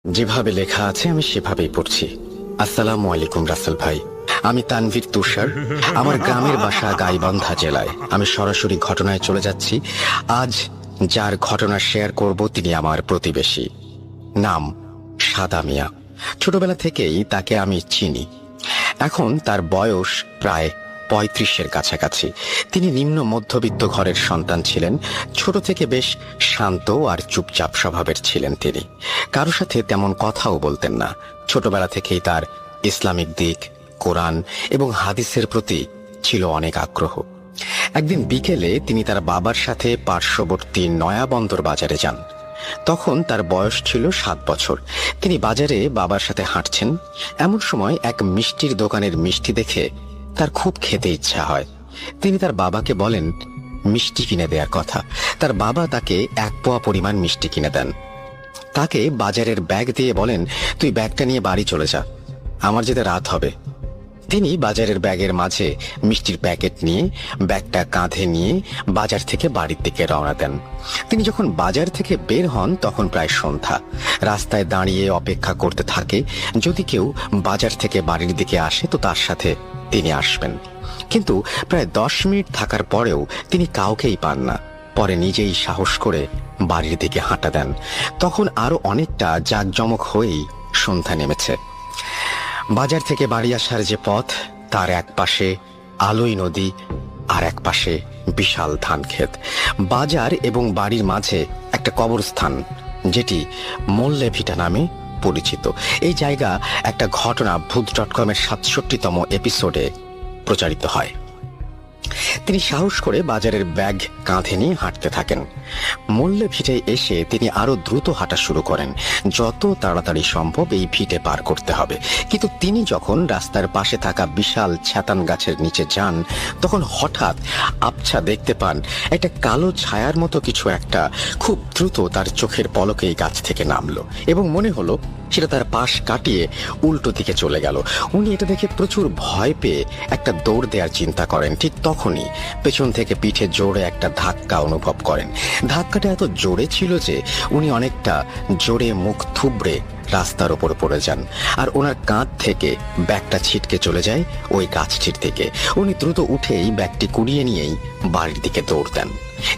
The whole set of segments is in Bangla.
যেভাবে লেখা আছে আমি সেভাবেই পড়ছি। আসসালামু আলাইকুম রাসেল ভাই, আমি তানভীর তুষার। আমার গ্রামের বাসা গাইবান্ধা জেলায়। আমি সরাসরি ঘটনায় চলে যাচ্ছি। আজ যার ঘটনা শেয়ার করব তিনি আমার প্রতিবেশী। নাম সাদা মিয়া। ছোটবেলা থেকেই তাকে আমি চিনি। এখন তার বয়স প্রায় 35-এর কাছাকাছি। তিনি নিম্ন মধ্যবিত্ত ঘরের সন্তান ছিলেন। ছোট থেকে বেশ শান্ত আর চুপচাপ স্বভাবের ছিলেন তিনি। কারো সাথে তেমন কথাও বলতেন না। ছোটবেলা থেকেই তার ইসলামিক দিক, কোরআন এবং হাদিসের প্রতি ছিল অনেক আগ্রহ। একদিন বিকেলে তিনি তার বাবার সাথে পার্শ্ববর্তী নয়াবন্দর বাজারে যান। তখন তার বয়স ছিল 7 বছর। তিনি বাজারে বাবার সাথে হাঁটছেন। এমন সময় এক মিষ্টির দোকানের মিষ্টি দেখে তার খুব খেতে ইচ্ছা হয়। তিনি তার বাবাকে বলেন মিষ্টি কিনে দেওয়ার কথা। তার বাবা তাকে 1 পোয়া পরিমাণ মিষ্টি কিনে দেন। তাকে বাজারের ব্যাগ দিয়ে বলেন, তুই ব্যাগটা নিয়ে বাড়ি চলে যা, আমার যেতে রাত হবে। তিনি বাজারের ব্যাগের মাঝে মিষ্টির প্যাকেট নিয়ে ব্যাগটা কাঁধে নিয়ে বাজার থেকে বাড়ির দিকে রওনা দেন। তিনি যখন বাজার থেকে বের হন তখন প্রায় সন্ধ্যা। রাস্তায় দাঁড়িয়ে অপেক্ষা করতে থাকে, যদি কেউ বাজার থেকে বাড়ির দিকে আসে তো তার সাথে তিনি আসবেন। কিন্তু প্রায় 10 মিনিট থাকার পরেও তিনি কাউকেই পান না। পরে নিজেই সাহস করে বাড়ির দিকে হাঁটা দেন। তখন আরো অনেকটা জাঁকজমক হয়েই সন্ধ্যা নেমেছে। বাজার থেকে বাড়ি আসার যে পথ, তার এক পাশে আলোই নদী আর এক পাশে বিশাল ধান ক্ষেত। বাজার এবং বাড়ির মাঝে একটা কবরস্থান, যেটি মোল্লে ভিটা নামে পরিচিত। এই জায়গা একটা ঘটনা ভূত.com-এর 67তম এপিসোডে প্রচারিত হয়। তিনি সাহস করে বাজারের ব্যাগ কাঁধে নিয়ে হাঁটতে থাকেন। মোল্লে ভিটে এসে তিনি আরো দ্রুত হাঁটা শুরু করেন। যত তাড়াতাড়ি সম্ভব এই ভিটে পার করতে হবে। কিন্তু তিনি যখন রাস্তার পাশে থাকা বিশাল ছাতান গাছের নিচে যান, তখন হঠাৎ আবছা দেখতে পান একটা কালো ছায়ার মতো কিছু একটা খুব দ্রুত তার চোখের পলকেই গাছ থেকে নামলো এবং মনে হলো সেটা তার পাশ কাটিয়ে উল্টো দিকে চলে গেল। উনি এটা দেখে প্রচুর ভয় পেয়ে একটা দৌড় দেওয়ার চিন্তা করেন। ঠিক তখনই পেছন থেকে পিঠে জোরে একটা ধাক্কা অনুভব করেন। ধাক্কাটা এত জোরে ছিল যে উনি অনেকটা জোরে মুখ থুবড়ে রাস্তার ওপর পড়ে যান, আর ওনার কাঁধ থেকে ব্যাগটা ছিটকে চলে যায় ওই গাছটির দিকে। উনি দ্রুত উঠেই ব্যাগটি কুড়িয়ে নিয়েই বাড়ির দিকে দৌড় দেন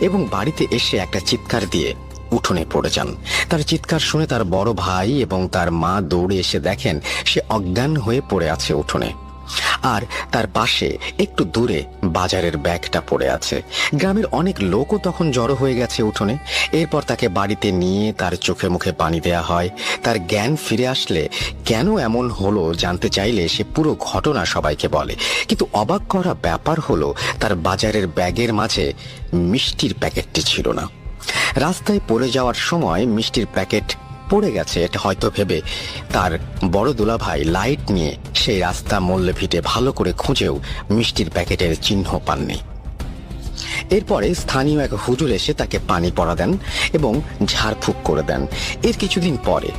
এবং বাড়িতে এসে একটা চিৎকার দিয়ে উঠোনে পড়ে যান। তার চিৎকার শুনে তার বড় ভাই এবং তার মা দৌড়ে এসে দেখেন সে অজ্ঞান হয়ে পড়ে আছে উঠোনে, আর তার পাশে একটু দূরে বাজারের ব্যাগটা পড়ে আছে। গ্রামের অনেক লোকও তখন জড়ো হয়ে গেছে উঠোনে। এরপর তাকে বাড়িতে নিয়ে তার চোখে মুখে পানি দেয়া হয়। তার জ্ঞান ফিরে আসলে কেন এমন হলো জানতে চাইলে সে পুরো ঘটনা সবাইকে বলে। কিন্তু অবাক করা ব্যাপার হলো তার বাজারের ব্যাগের মাঝে মিষ্টির প্যাকেটটি ছিল না। রাস্তায় পড়ে যাওয়ার সময় মিষ্টির প্যাকেট পড়ে গেছে এটা হয়তো ভেবে তার বড় দুলাভাই লাইট নিয়ে সেই রাস্তা মোল্লে ভিটে ভালো করে খুঁজেও মিষ্টির প্যাকেটের চিহ্ন পাননি। এরপরে স্থানীয় এক হুজুর এসে তাকে পানি পড়া দেন এবং ঝাড়ফুঁক করে দেন। এর কিছুদিন পরে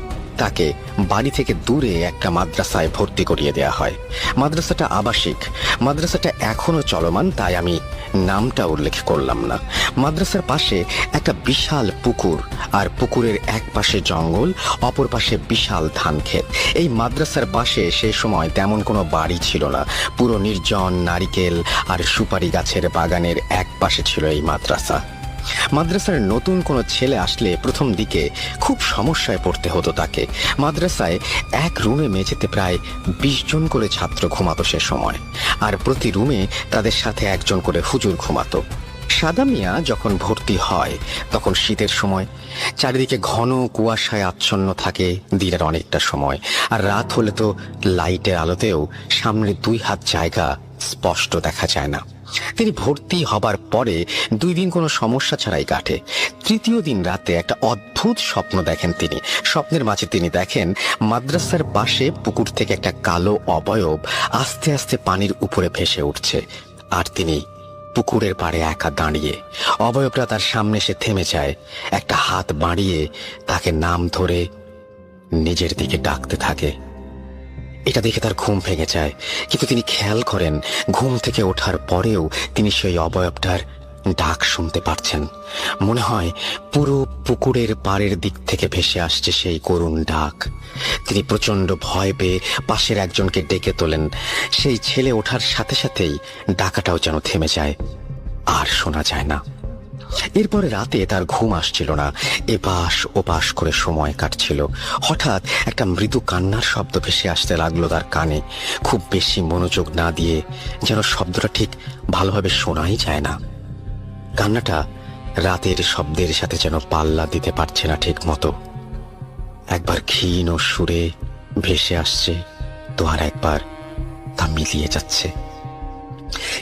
তাকে বাড়ি থেকে দূরে একটা মাদ্রাসায় ভর্তি করিয়ে দেয়া হয়। মাদ্রাসাটা আবাসিক। মাদ্রাসাটা এখনো চলমান, তাই আমি নামটা উল্লেখ করলাম না। মাদ্রাসার পাশে একটা বিশাল পুকুর, আর পুকুরের এক পাশে জঙ্গল, অপর পাশে বিশাল ধান ক্ষেত। এই মাদ্রাসার পাশে সেই সময় তেমন কোনো বাড়ি ছিল না। পুরো নির্জন নারিকেল আর সুপারি গাছের বাগানের এক পাশে ছিল এই মাদ্রাসা। মাদ্রাসার নতুন কোনো ছেলে আসলে প্রথম দিকে খুব সমস্যায় পড়তে হতো তাকে। মাদ্রাসায় এক রুমে মেঝেতে প্রায় 20 জন করে ছাত্র ঘুমাতো সে সময়, আর প্রতি রুমে তাদের সাথে একজন করে হুজুর ঘুমাতো। সাদা মিয়া যখন ভর্তি হয় তখন শীতের সময়। চারিদিকে ঘন কুয়াশায় আচ্ছন্ন থাকে দিনের অনেকটা সময়, আর রাত হলে তো লাইটের আলোতেও সামনে 2 হাত জায়গা স্পষ্ট দেখা যায় না। তিনি ভর্তি হবার পরে 2 দিন কোনো সমস্যা ছাড়াই কাটে। তৃতীয় দিন রাতে একটা অদ্ভুত স্বপ্ন দেখেন তিনি। স্বপ্নের মাঝে তিনি দেখেন মাদ্রাসার পাশে পুকুর থেকে একটা কালো অবয়ব আস্তে আস্তে পানির উপরে ভেসে উঠছে, আর তিনি পুকুরের পাড়ে একা দাঁড়িয়ে। অবয়বটা তার সামনে এসে থেমে যায়, একটা হাত বাড়িয়ে তাকে নাম ধরে নিজের দিকে ডাকতে থাকে। এটা দেখে তার ঘুম ভেঙে যায়, কিন্তু তিনি খেয়াল করেন ঘুম থেকে ওঠার পরেও তিনি সেই অবয়বটার ডাক শুনতে পারছেন। মনে হয় পুরো পুকুরের পাড়ের দিক থেকে ভেসে আসছে সেই করুণ ডাক। তিনি প্রচন্ড ভয় পেয়ে পাশের একজনকে ডেকে তোলেন। সেই ছেলে ওঠার সাথে সাথেই ডাকাটাও যেন থেমে যায়, আর শোনা যায় না। এরপরে রাতে তার ঘুম আসছিল না, এপাশ ওপাশ করে সময় কাটছিল। হঠাৎ একটা মৃদু কান্নার শব্দ ভেসে আসতে লাগলো তার কানে। খুব বেশি মনোযোগ না দিয়ে, যেন শব্দটা ঠিক ভালোভাবে শোনাই যায় না। কান্নাটা রাতের শব্দের সাথে যেন পাল্লা দিতে পারছে না ঠিক মতো। একবার ক্ষীণ ও সুরে ভেসে আসছে, তো আর একবার তা মিলিয়ে যাচ্ছে।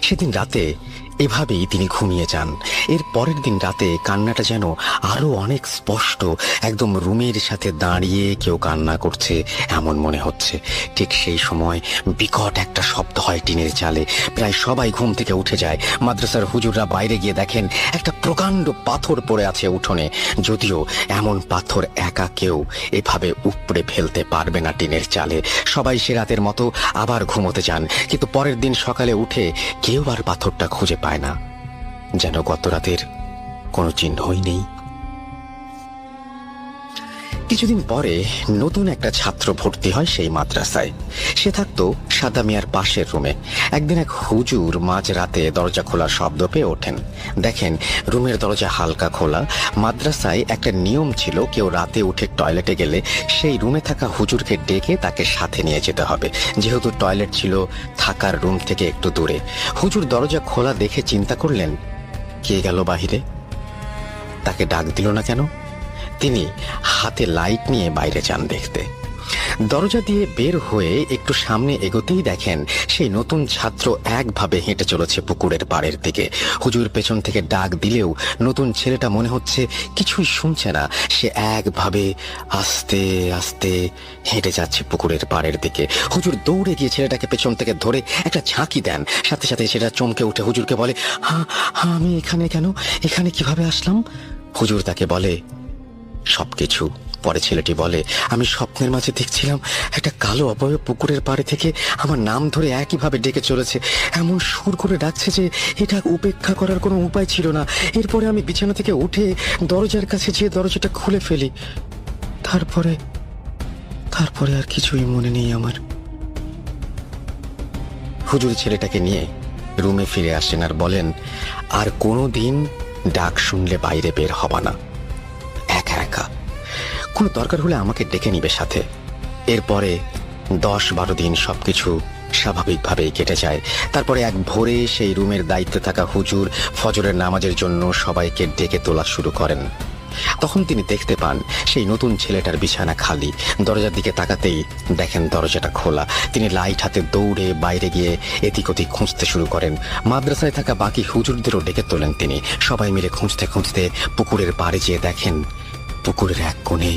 সেদিন রাতে এভাবেই তিনি ঘুমিয়ে যান। এর পরের দিন রাতে কান্নাটা যেন আরো অনেক স্পষ্ট, একদম রুমের সাথে দাঁড়িয়ে কেউ কান্না করছে এমন মনে হচ্ছে। ঠিক সেই সময় বিকট একটা শব্দ হয় টিনের চালে। প্রায় সবাই ঘুম থেকে উঠে যায়। মাদ্রাসার হুজুররা বাইরে গিয়ে দেখেন একটা প্রকাণ্ড পাথর পড়ে আছে উঠোনে। যদিও এমন পাথর একা কেউ এভাবে উপড়ে ফেলতে পারবে না টিনের চালে। সবাই সে রাতের মতো আবার ঘুমোতে যান, কিন্তু পরের দিন সকালে উঠে কেউ আর পাথরটা খুঁজে পায় না, যেন গত রাতের কোনো চিহ্নই নেই। কিছুদিন পরে নতুন একটা ছাত্র ভর্তি হয় সেই মাদ্রাসায়। সে থাকতো সাদা মিয়ার পাশের রুমে। একদিন এক হুজুর মাঝ রাতে দরজা খোলার শব্দ পেয়ে ওঠেন। দেখেন রুমের দরজা হালকা খোলা। মাদ্রাসায় একটা নিয়ম ছিল, কেউ রাতে উঠে টয়লেটে গেলে সেই রুমে থাকা হুজুরকে ডেকে তাকে সাথে নিয়ে যেতে হবে, যেহেতু টয়লেট ছিল থাকার রুম থেকে একটু দূরে। হুজুর দরজা খোলা দেখে চিন্তা করলেন, কে গেল বাহিরে? তাকে ডাক দিল না কেন? তিনি হাতে লাইট নিয়ে বাইরে যান দেখতে। দরজা দিয়ে বের হয়ে একটু সামনে এগোতেই দেখেন সেই নতুন ছাত্র একভাবে হেঁটে চলেছে পুকুরের পাড়ের দিকে। হুজুর পেছন থেকে ডাক দিলেও নতুন ছেলেটা মনে হচ্ছে কিছুই শুনছে না। সে একভাবে আস্তে আস্তে হেঁটে যাচ্ছে পুকুরের পাড়ের দিকে। হুজুর দৌড়ে গিয়ে ছেলেটাকে পেছন থেকে ধরে একটা ঝাঁকি দেন। সাথে সাথে সেটা চমকে উঠে হুজুরকে বলে, হ্যাঁ হ্যাঁ, আমি এখানে কেন? এখানে কিভাবে আসলাম? হুজুর তাকে বলে সবকিছু। পরে ছেলেটি বলে, আমি স্বপ্নের মাঝে দেখছিলাম একটা কালো অবয়ব পুকুরের পাড়ে থেকে আমার নাম ধরে একইভাবে ডেকে চলেছে, এমন সুর করে ডাকছে যে এটা উপেক্ষা করার কোনো উপায় ছিল না। এরপরে আমি বিছানা থেকে উঠে দরজার কাছে যেয়ে দরজাটা খুলে ফেলি। তারপরে আর কিছুই মনে নেই আমার। হুজুর ছেলেটাকে নিয়ে রুমে ফিরে আসেন আর বলেন, আর কোনো দিন ডাক শুনলে বাইরে বের হবা না, একা একা। কোনো দরকার হলে আমাকে ডেকে নিবে সাথে। এরপরে 10-12 দিন সবকিছু স্বাভাবিকভাবেই কেটে যায়। তারপরে এক ভোরে সেই রুমের দায়িত্বে থাকা হুজুর ফজরের নামাজের জন্য সবাইকে ডেকে তোলা শুরু করেন। তখন তিনি দেখতে পান সেই নতুন ছেলেটার বিছানা খালি। দরজার দিকে তাকাতেই দেখেন দরজাটা খোলা। তিনি লাইট হাতে দৌড়ে বাইরে গিয়ে এদিক ওদিক খুঁজতে শুরু করেন। মাদ্রাসায় থাকা বাকি হুজুরদেরও ডেকে তোলেন তিনি। সবাই মিলে খুঁজতে খুঁজতে পুকুরের পাড়ে যেয়ে দেখেন পুকুরের এক কোণে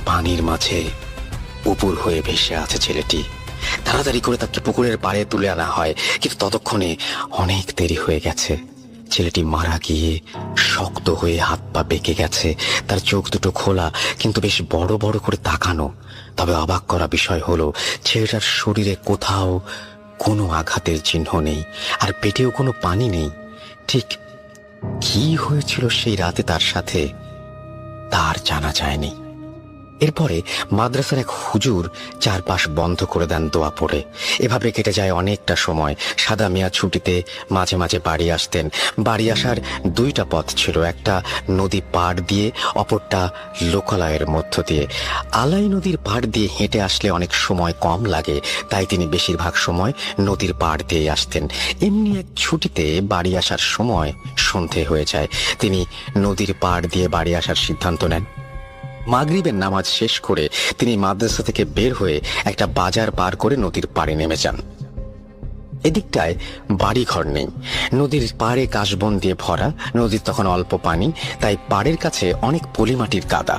পানির মাঝে উপর হয়ে ভেসে আছে ছেলেটি। তাড়াতাড়ি করে তাকে পুকুরের পাড়ে তুলে আনা হয়, কিন্তু ততক্ষণে অনেক দেরি হয়ে গেছে। ছেলেটি মারা গিয়ে শক্ত হয়ে হাত পা বেঁকে গেছে। তার চোখ দুটো খোলা, কিন্তু বেশ বড় বড় করে তাকানো। তবে অবাক করা বিষয় হলো ছেলেটার শরীরে কোথাও কোনো আঘাতের চিহ্ন নেই, আর পেটেও কোনো পানি নেই। ঠিক কি হয়েছিল সেই রাতে তার সাথে তার জানা যায়নি। এরপরে মাদ্রাসার এক হুজুর চারপাশ বন্ধ করে দেন দোয়া পড়ে। এভাবে কেটে যায় অনেকটা সময়। সাদা মিয়া ছুটিতে মাঝে মাঝে বাড়ি আসতেন। বাড়ি আসার 2টা পথ ছিল, একটা নদী পাড় দিয়ে, অপরটা লোকালয়ের মধ্য দিয়ে। আলাই নদীর পাড় দিয়ে হেঁটে আসলে অনেক সময় কম লাগে, তাই তিনি বেশিরভাগ সময় নদীর পাড় দিয়ে আসতেন। এমনি এক ছুটিতে বাড়ি আসার সময় সন্ধে হয়ে যায়। তিনি নদীর পাড় দিয়ে বাড়ি আসার সিদ্ধান্ত নেন। মাগরিবের নামাজ শেষ করে তিনি মাদ্রাসা থেকে বের হয়ে একটা বাজার পার করে নদীর পাড়ে নেমে যান। এদিকটায় বাড়ি ঘর নেই, নদীর পাড়ে কাশবন দিয়ে ভরা। নদীর তখন অল্প পানি, তাই পাড়ের কাছে অনেক পলিমাটির কাদা।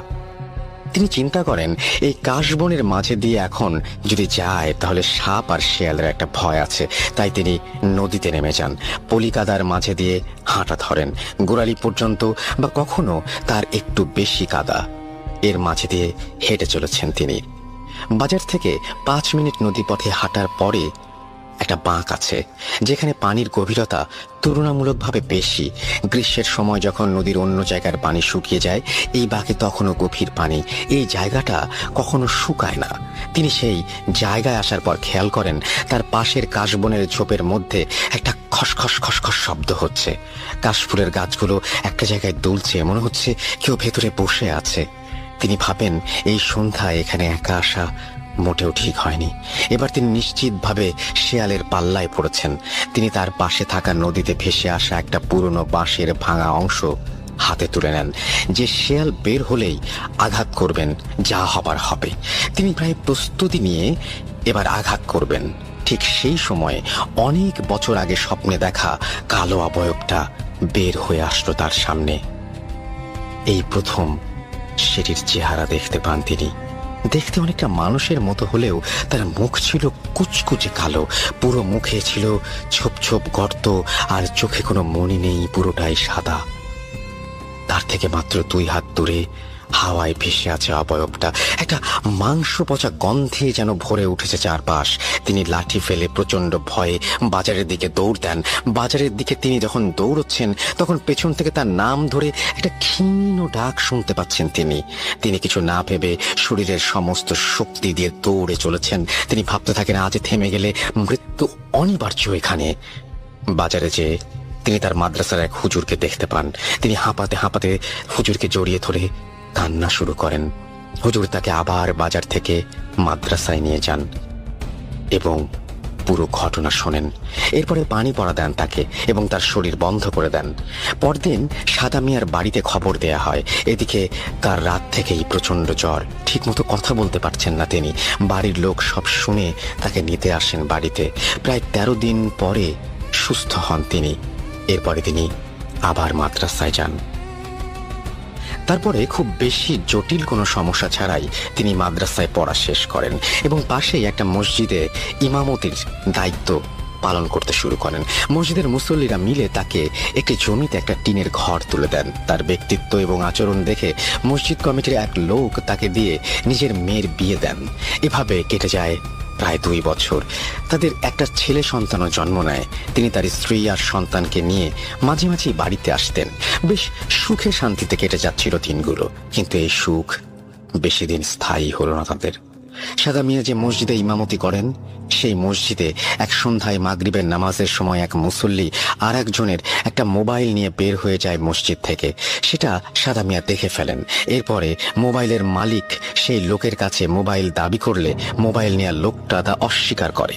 তিনি চিন্তা করেন এই কাশবনের মাঝে দিয়ে এখন যদি যায় তাহলে সাপ আর শেয়ালের একটা ভয় আছে, তাই তিনি নদীতে নেমে যান। পলিকাদার মাঝে দিয়ে হাঁটা ধরেন গোড়ালি পর্যন্ত, বা কখনো তার একটু বেশি কাদা। এর মাঝে দিয়ে হেঁটে চলেছেন তিনি। বাজার থেকে 5 মিনিট নদীপথে হাঁটার পরে একটা বাঁক আছে, যেখানে পানির গভীরতা তুলনামূলকভাবে বেশি। গ্রীষ্মের সময় যখন নদীর অন্য জায়গার পানি শুকিয়ে যায়, এই বাঁকে তখনও গভীর পানি। এই জায়গাটা কখনো শুকায় না। তিনি সেই জায়গায় আসার পর খেয়াল করেন তার পাশের কাশবনের ঝোপের মধ্যে একটা খসখস খসখস শব্দ হচ্ছে। কাশফুলের গাছগুলো একটা জায়গায় দুলছে, মনে হচ্ছে কেউ ভেতরে বসে আছে। তিনি ভাবেন এই সন্ধ্যায় এখানে একা আসা মোটেও ঠিক হয়নি। এবার তিনি নিশ্চিতভাবে শেয়ালের পাল্লায় পড়েছেন। তিনি তার পাশে থাকা নদীতে ভেসে আসা একটা পুরনো বাঁশের ভাঙা অংশ হাতে তুলে নেন। যে শেয়াল বের হলেই আঘাত করবেন, যা হবার হবে। তিনি প্রায় প্রস্তুতি নিয়ে এবার আঘাত করবেন। ঠিক সেই সময় অনেক বছর আগে স্বপ্নে দেখা কালো অবয়বটা বের হয়ে আসলো তার সামনে। এই প্রথম সেটির চেহারা দেখতে পান তিনি। দেখতে অনেকটা মানুষের মতো হলেও তার মুখ ছিল কুচকুচে কালো। পুরো মুখে ছিল ছোপ ছোপ গর্ত, আর চোখে কোনো মনি নেই, পুরোটাই সাদা। তার থেকে মাত্র 2 হাত দূরে হাওয়ায় ভেসে আছে অবয়বটা। একটা মাংস পচা গন্ধে যেন ভরে উঠেছে চারপাশ। তিনি লাঠি ফেলে প্রচন্ড ভয়ে বাজারের দিকে দৌড় দেন। বাজারের দিকে তিনি যখন দৌড়চ্ছেন, তখন পেছন থেকে তার নাম ধরে একটা ক্ষীণ ডাক শুনতে পাচ্ছেন তিনি। তিনি কিছু না ভেবে শরীরের সমস্ত শক্তি দিয়ে দৌড়ে চলেছেন। তিনি ভাবতে থাকেন, আজ থেমে গেলে মৃত্যু অনিবার্য এখানে। বাজারে যেয়ে তিনি তার মাদ্রাসার এক হুজুরকে দেখতে পান। তিনি হাঁপাতে হাঁপাতে হুজুরকে জড়িয়ে ধরে কান্না শুরু করেন। হুজুর তাকে আবার বাজার থেকে মাদ্রাসায় নিয়ে যান এবং পুরো ঘটনা শোনেন। এরপরে পানি পড়া দেন তাকে এবং তার শরীর বন্ধ করে দেন। পরদিন সাদা মিয়ার বাড়িতে খবর দেয়া হয়। এদিকে তার রাত থেকেই প্রচন্ড জ্বর, ঠিকমতো কথা বলতে পারছেন না তিনি। বাড়ির লোক সব শুনে তাকে নিতে আসেন বাড়িতে। প্রায় 13 দিন পরে সুস্থ হন তিনি। এরপরে তিনি আবার মাদ্রাসায় যান। তারপরে খুব বেশি জটিল কোনো সমস্যা ছাড়াই তিনি মাদ্রাসায় পড়া শেষ করেন এবং পাশেই একটা মসজিদে ইমামতির দায়িত্ব পালন করতে শুরু করেন। মসজিদের মুসল্লিরা মিলে তাকে একটি জমিতে একটা টিনের ঘর তুলে দেন। তার ব্যক্তিত্ব এবং আচরণ দেখে মসজিদ কমিটির এক লোক তাকে দিয়ে নিজের মেয়ের বিয়ে দেন। এভাবে কেটে যায় প্রায় 2 বছর। তাদের একটা ছেলে সন্তানও জন্ম নেয়। তিনি তার স্ত্রী আর সন্তানকে নিয়ে মাঝে মাঝেই বাড়িতে আসতেন। বেশ সুখে শান্তিতে কেটে যাচ্ছিল দিনগুলো, কিন্তু এই সুখ বেশি দিন স্থায়ী হলো না তাদের। সাদা মিয়া যে মসজিদে ইমামতি করেন, সেই মসজিদে এক সন্ধ্যায় মাগরিবের নামাজের সময় এক মুসল্লি আর একজনের একটা মোবাইল নিয়ে বের হয়ে যায় মসজিদ থেকে। সেটা সাদা মিয়া দেখে ফেলেন। এরপরে মোবাইলের মালিক সেই লোকের কাছে মোবাইল দাবি করলে মোবাইল নেওয়া লোকটা তা অস্বীকার করে।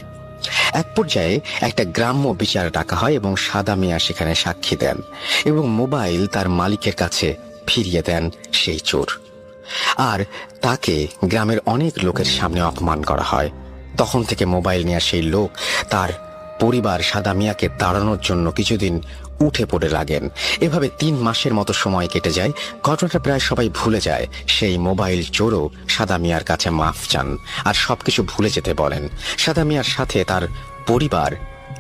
এক পর্যায়ে একটা গ্রাম্য বিচার ডাকা হয় এবং সাদা মিয়া সেখানে সাক্ষী দেন এবং মোবাইল তার মালিকের কাছে ফিরিয়ে দেন সেই চোর। আর তাকে গ্রামের অনেক লোকের সামনে অপমান করা হয়। তখন থেকে মোবাইল নেওয়া সেই লোক তার পরিবার সাদা মিয়াকে তাড়ানোর জন্য কিছুদিন উঠে পড়ে লাগেন। এভাবে 3 মাসের মতো সময় কেটে যায়। ঘটনাটা প্রায় সবাই ভুলে যায়। সেই মোবাইল চোরও সাদা মিয়ার কাছে মাফ চান আর সবকিছু ভুলে যেতে বলেন। সাদা মিয়ার সাথে তার পরিবার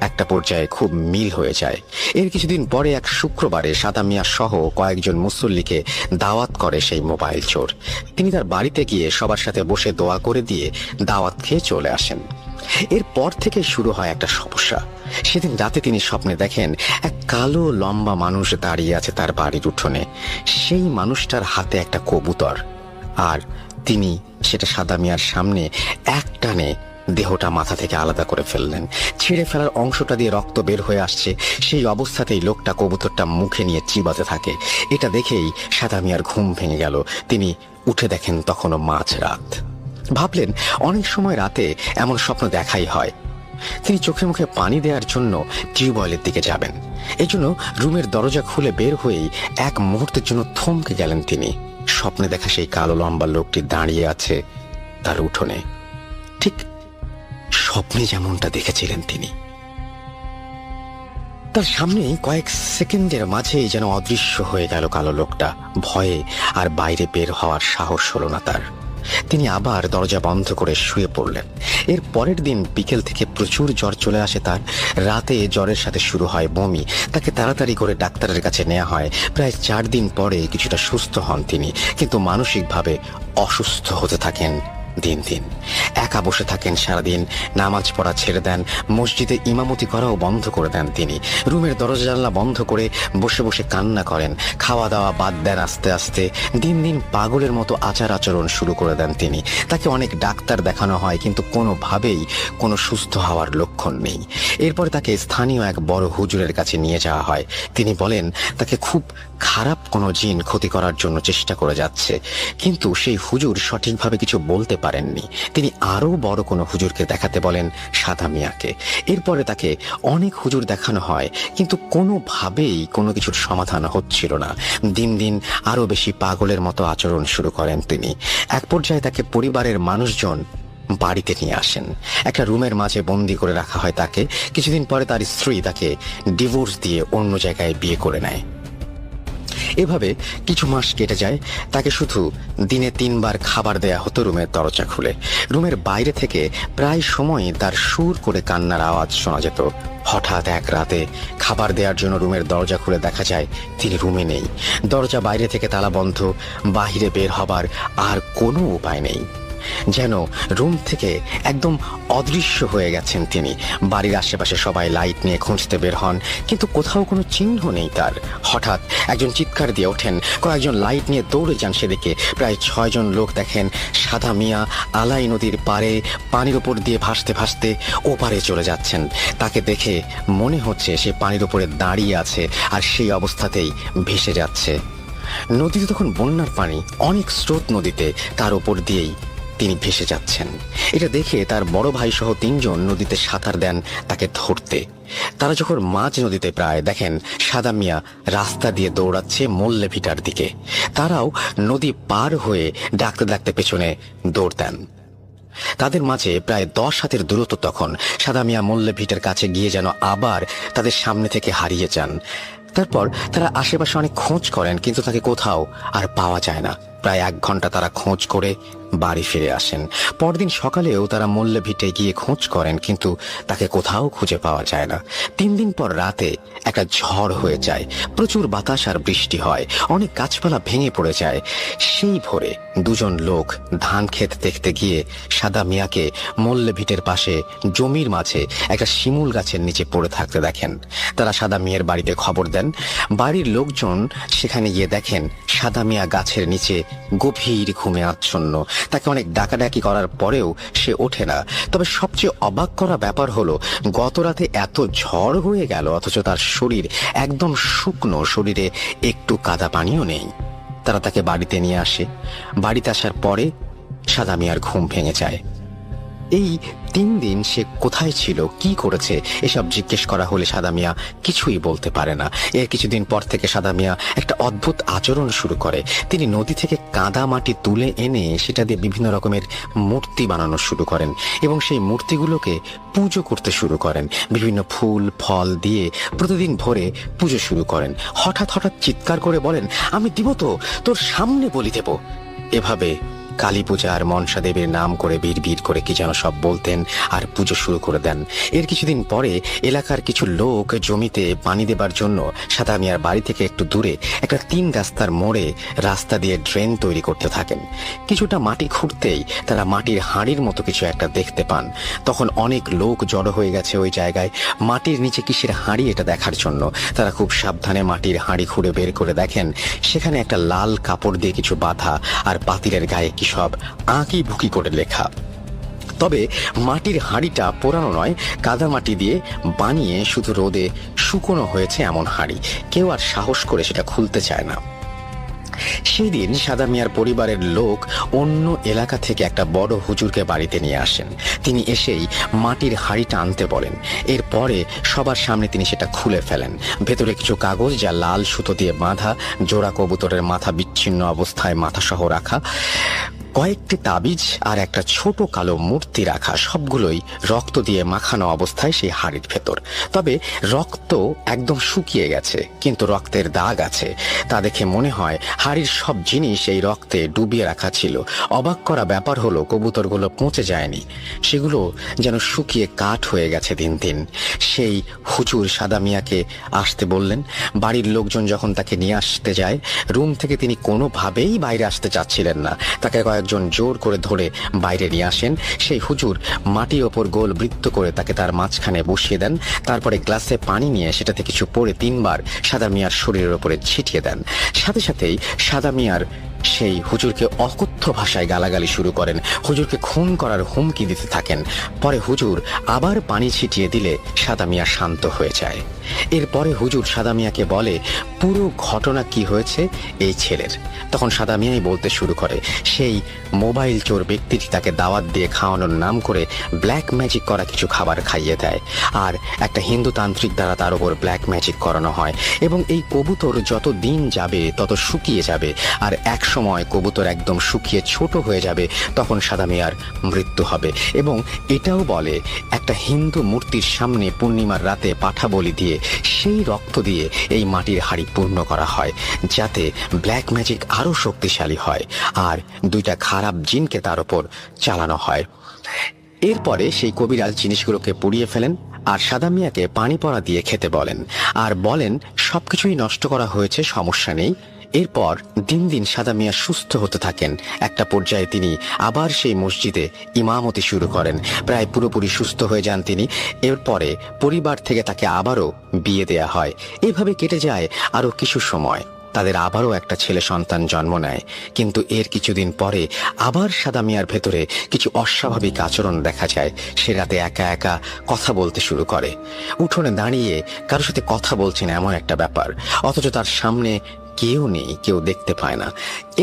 একটা পর্যায়ে খুব মিল হয়ে যায়। এর কিছুদিন পরে এক শুক্রবারে সাদা মিয়া সহ কয়েকজন মুসল্লিকে দাওয়াত করে সেই মোবাইল চোর। তিনি তার বাড়িতে গিয়ে সবার সাথে বসে দোয়া করে দিয়ে দাওয়াত খেয়ে চলে আসেন। এরপর থেকে শুরু হয় একটা সমস্যা। সেদিন রাতে তিনি স্বপ্নে দেখেন এক কালো লম্বা মানুষ দাঁড়িয়ে আছে তার বাড়ির উঠোনে। সেই মানুষটার হাতে একটা কবুতর, আর তিনি সেটা সাদা মিয়ার সামনে এক টানে দেহটা মাথা থেকে আলাদা করে ফেললেন। ছিঁড়ে ফেলার অংশটা দিয়ে রক্ত বের হয়ে আসছে। সেই অবস্থাতেই লোকটা কবুতরটা মুখে নিয়ে চিবাতে থাকে। এটা দেখেই সাদা মিয়ার ঘুম ভেঙে গেল। তিনি উঠে দেখেন তখনও মাঝরাত। ভাবলেন অনেক সময় রাতে এমন স্বপ্ন দেখাই হয়। তিনি চোখে মুখে পানি দেওয়ার জন্য টিউবওয়েলের দিকে যাবেন। এই জন্য রুমের দরজা খুলে বের হয়েই এক মুহূর্তের জন্য থমকে গেলেন তিনি। স্বপ্নে দেখা সেই কালো লম্বা লোকটি দাঁড়িয়ে আছে তার উঠোনে, ঠিক স্বপ্নে যেমনটা দেখেছিলেন তিনি। তার সামনে কয়েক সেকেন্ডের মাঝেই যেন অদৃশ্য হয়ে গেল কালো লোকটা। ভয়ে আর বাইরে বের হওয়ার সাহস হলো না তার। তিনি আবার দরজা বন্ধ করে শুয়ে পড়লেন। এর পরের দিন বিকেল থেকে প্রচুর জ্বর চলে আসে তার। রাতে জ্বরের সাথে শুরু হয় বমি। তাকে তাড়াতাড়ি করে ডাক্তারের কাছে নেওয়া হয়। প্রায় 4 দিন পরে কিছুটা সুস্থ হন তিনি, কিন্তু মানসিকভাবে অসুস্থ হতে থাকেন দিন দিন। একা বসে থাকেন সারাদিন, নামাজ পড়া ছেড়ে দেন, মসজিদে ইমামতি করাও বন্ধ করে দেন তিনি। রুমের দরজা জানলা বন্ধ করে বসে বসে কান্না করেন, খাওয়া দাওয়া বাদ দেন আস্তে আস্তে। দিন দিন পাগলের মতো আচার আচরণ শুরু করে দেন তিনি। তাকে অনেক ডাক্তার দেখানো হয়, কিন্তু কোনোভাবেই কোনো সুস্থ হওয়ার লক্ষণ নেই। এরপরে তাকে স্থানীয় এক বড় হুজুরের কাছে নিয়ে যাওয়া হয়। তিনি বলেন তাকে খুব খারাপ কোনো জিন ক্ষতি করার জন্য চেষ্টা করে যাচ্ছে, কিন্তু সেই হুজুর সঠিকভাবে কিছু বলতে পারেননি। তিনি আরো বড় কোনো হুজুরকে দেখাতে বলেন, সাদা মিয়াকে। এরপরে তাকে অনেক হুজুর দেখানো হয়, কিন্তু কোনোভাবেই কোনো কিছুর সমাধান হচ্ছিল না। দিন দিন আরো বেশি পাগলের মতো আচরণ শুরু করেন তিনি। এক পর্যায়ে তাকে পরিবারের মানুষজন বাড়িতে নিয়ে আসেন। একটা রুমের মাঝে বন্দি করে রাখা হয় তাকে। কিছুদিন পরে তার স্ত্রী তাকে ডিভোর্স দিয়ে অন্য জায়গায় বিয়ে করে নেয়। এভাবে কিছু মাস কেটে যায়। তাকে শুধু দিনে 3 বার খাবার দেয়া হতো রুমের দরজা খুলে। রুমের বাইরে থেকে প্রায় সময়ই তার সুর করে কান্নার আওয়াজ শোনা যেত। হঠাৎ এক রাতে খাবার দেওয়ার জন্য রুমের দরজা খুলে দেখা যায় তিনি রুমে নেই। দরজা বাইরে থেকে তালা বন্ধ, বাহিরে বের হবার আর কোনো উপায় নেই। যেন রুম থেকে একদম অদৃশ্য হয়ে গেছেন তিনি। বাড়ির আশেপাশে সবাই লাইট নিয়ে খুঁজতে বের হন, কিন্তু কোথাও কোনো চিহ্ন নেই তার। হঠাৎ একজন চিৎকার দিয়ে ওঠেন, কয়েকজন লাইট নিয়ে দৌড়ে যান সেদিকে। প্রায় 6 জন লোক দেখেন সাদা মিয়া আলাই নদীর পাড়ে পানির ওপর দিয়ে ভাসতে ভাসতে ওপারে চলে যাচ্ছেন। তাকে দেখে মনে হচ্ছে সে পানির ওপরে দাঁড়িয়ে আছে আর সেই অবস্থাতেই ভেসে যাচ্ছে। নদীতে তখন বন্যার পানি, অনেক স্রোত নদীতে, তার ওপর দিয়েই তিনি ভেসে যাচ্ছেন। এটা দেখে তার বড় ভাই সহ 3 জন নদীতে সাঁতার দেন তাকে ধরতে। তারা যখন মাঝ নদীতে প্রায় দেখেন সাদা মিয়া রাস্তা দিয়ে দৌড়াচ্ছে মোল্লে ভিটার দিকে। তারাও নদী পার হয়ে ডাকতে ডাকতে পেছনে দৌড় দেন। তাদের মাঝে প্রায় 10 হাতের দূরত্ব। তখন সাদা মিয়া মোল্লে ভিটার কাছে গিয়ে যেন আবার তাদের সামনে থেকে হারিয়ে যান। তারপর তারা আশেপাশে অনেক খোঁজ করেন, কিন্তু তাকে কোথাও আর পাওয়া যায় না। প্রায় 1 ঘন্টা তারা খোঁজ করে বাড়ি ফিরে আসেন। পরদিন সকালেও তারা মোল্লে ভিটে গিয়ে খোঁজ করেন, কিন্তু তাকে কোথাও খুঁজে পাওয়া যায় না। 3 দিন পর রাতে একটা ঝড় হয়ে যায়। প্রচুর বাতাস আর বৃষ্টি হয়, অনেক গাছপালা ভেঙে পড়ে যায়। সেই ভোরে 2 জন লোক ধান ক্ষেত দেখতে গিয়ে সাদা মিয়াকে মোল্লে ভিটের পাশে জমির মাঝে একটা শিমুল গাছের নিচে পড়ে থাকতে দেখেন। তারা সাদা মিয়ার বাড়িতে খবর দেন। বাড়ির লোকজন সেখানে গিয়ে দেখেন সাদা মিয়া গাছের নিচে গভীর ঘুমে আচ্ছন্ন। তাকে অনেক ডাকাডাকি করার পরেও সে ওঠে না। তবে সবচেয়ে অবাক করা ব্যাপার হলো, গত রাতে এত ঝড় হয়ে গেল অথচ তার শরীর একদম শুকনো, শরীরে একটু কাদা পানিও নেই। তারা তাকে বাড়িতে নিয়ে আসে। বাড়িতে আসার পরে সাদা মিয়ার ঘুম ভেঙে যায়। এই 3 দিন সে কোথায় ছিল, কি করেছে, এসব জিজ্ঞেস করা হলে সাদা মিয়া কিছুই বলতে পারে না। এর কিছুদিন পর থেকে সাদা মিয়া একটা অদ্ভুত আচরণ শুরু করে। তিনি নদী থেকে কাদা মাটি তুলে এনে সেটা দিয়ে বিভিন্ন রকমের মূর্তি বানানো শুরু করেন এবং সেই মূর্তিগুলোকে পুজো করতে শুরু করেন। বিভিন্ন ফুল ফল দিয়ে প্রতিদিন ভোরে পুজো শুরু করেন। হঠাৎ হঠাৎ চিৎকার করে বলেন, আমি দিব তো, তোর সামনে বলি দেব। এভাবে কালী পূজা আর মনসা দেবীর নাম করে বিড় করে কি যেন সব বলতেন আর পুজো শুরু করে দেন। এর কিছুদিন পরে এলাকার কিছু লোক জমিতে পানি দেবার জন্য সাদা মিয়ার বাড়ি থেকে একটু দূরে একটা 3 রাস্তার মোড়ে রাস্তা দিয়ে ড্রেন তৈরি করতে থাকেন। কিছুটা মাটি খুঁড়তেই তারা মাটির হাঁড়ির মতো কিছু একটা দেখতে পান। তখন অনেক লোক জড়ো হয়ে গেছে ওই জায়গায়। মাটির নিচে কিসের হাঁড়ি এটা দেখার জন্য তারা খুব সাবধানে মাটির হাঁড়ি খুঁড়ে বের করে দেখেন সেখানে একটা লাল কাপড় দিয়ে কিছু বাঁধা আর পাতিলের গায়ে সব আঁকি বুকি করে লেখা। তবে মাটির হাঁড়িটা পোড়ানো নয়, কাদা মাটি দিয়ে বানিয়ে শুধু রোদে শুকনো হয়েছে এমন হাঁড়ি। কেউ আর সাহস করে সেটা খুলতে চায় না। সেই দিন সাদা মিয়ার পরিবারের লোক অন্য এলাকা থেকে একটা বড় হুজুরকে বাড়িতে নিয়ে আসেন। তিনি এসেই মাটির হাঁড়িটা আনতে বলেন। এরপরে সবার সামনে তিনি সেটা খুলে ফেলেন। ভেতরে কিছু কাগজ, যা লাল সুতো দিয়ে বাঁধা, জোড়া কবুতরের মাথা বিচ্ছিন্ন অবস্থায় মাথাসহ রাখা, কয়েকটি তাবিজ আর একটা ছোট কালো মূর্তি রাখা, সবগুলোই রক্ত দিয়ে মাখানো অবস্থায় সেই হাঁড়ির ভেতর। তবে রক্ত একদম শুকিয়ে গেছে, কিন্তু রক্তের দাগ আছে। তা দেখে মনে হয় হাঁড়ির সব জিনিস এই রক্তে ডুবিয়ে রাখা ছিল। অবাক করা ব্যাপার হলো কবুতরগুলো পচে যায়নি, সেগুলো যেন শুকিয়ে কাঠ হয়ে গেছে দিন দিন। সেই হুজুর সাদা মিয়াকে আসতে বললেন। বাড়ির লোকজন যখন তাকে নিয়ে আসতে যায়, রুম থেকে তিনি কোনোভাবেই বাইরে আসতে চাচ্ছিলেন না। তাকে কয়েক একজন জোর করে ধরে বাইরে নিয়ে আসেন। সেই হুজুর মাটির ওপর গোল বৃত্ত করে তাকে তার মাঝখানে বসিয়ে দেন। তারপরে গ্লাসে পানি নিয়ে সেটাতে কিছু পরে 3 বার সাদা মিয়ার শরীরের ওপরে ছিটিয়ে দেন। সাথে সাথেই সাদা মিয়ার সেই হুজুরকে অকথ্য ভাষায় গালাগালি শুরু করেন, হুজুরকে খুন করার হুমকি দিতে থাকেন। পরে হুজুর আবার পানি ছিটিয়ে দিলে সাদা মিয়া শান্ত হয়ে যায়। এরপরে হুজুর সাদা মিয়াকে বলে পুরো ঘটনা কি হয়েছে এই ছেলের। তখন সাদা মিয়াই বলতে শুরু করে সেই মোবাইল চোর ব্যক্তিটি তাকে দাওয়াত দিয়ে খাওয়ানোর নাম করে ব্ল্যাক ম্যাজিক করা কিছু খাবার খাইয়ে দেয়, আর একটা হিন্দু তান্ত্রিক দ্বারা তার উপর ব্ল্যাক ম্যাজিক করানো হয়। এবং এই কবুতর যত দিন যাবে তত শুকিয়ে যাবে, আর এক সময় কবুতর একদম শুকিয়ে ছোট হয়ে যাবে, তখন সাদা মিয়ার মৃত্যু হবে। এবং এটাও বলে একটা হিন্দু মূর্তির সামনে পূর্ণিমার রাতে পাঠা বলি দিয়ে সেই রক্ত দিয়ে এই মাটির হাড়ি পূর্ণ করা হয়, যাতে ব্ল্যাক ম্যাজিক আরো শক্তিশালী হয় আর 2টা খারাপ জিনকে তার উপর চালানো হয়। এরপরে সেই কবিরাজ জিনিসগুলোকে পুড়িয়ে ফেলেন আর সাদা মিয়াকে পানি পড়া দিয়ে খেতে বলেন, আর বলেন সবকিছুই নষ্ট করা হয়েছে, সমস্যা নেই। এরপর দিন দিন সাদা মিয়া সুস্থ হতে থাকেন। একটা পর্যায়ে তিনি আবার সেই মসজিদে ইমামতি শুরু করেন, প্রায় পুরোপুরি সুস্থ হয়ে যান তিনি। এরপরে পরিবার থেকে তাকে আবারও বিয়ে দেয়া হয়। এভাবে কেটে যায় আরো কিছু সময়। তাদের আবারও একটা ছেলে সন্তান জন্ম নেয়। কিন্তু এর কিছুদিন পরে আবার সাদা মিয়ার ভেতরে কিছু অস্বাভাবিক আচরণ দেখা যায়। সে রাতে একা একা কথা বলতে শুরু করে, উঠোনে দাঁড়িয়ে কারোর সাথে কথা বলছেন এমন একটা ব্যাপার, অথচ তার সামনে কেউ নেই, কেউ দেখতে পায় না।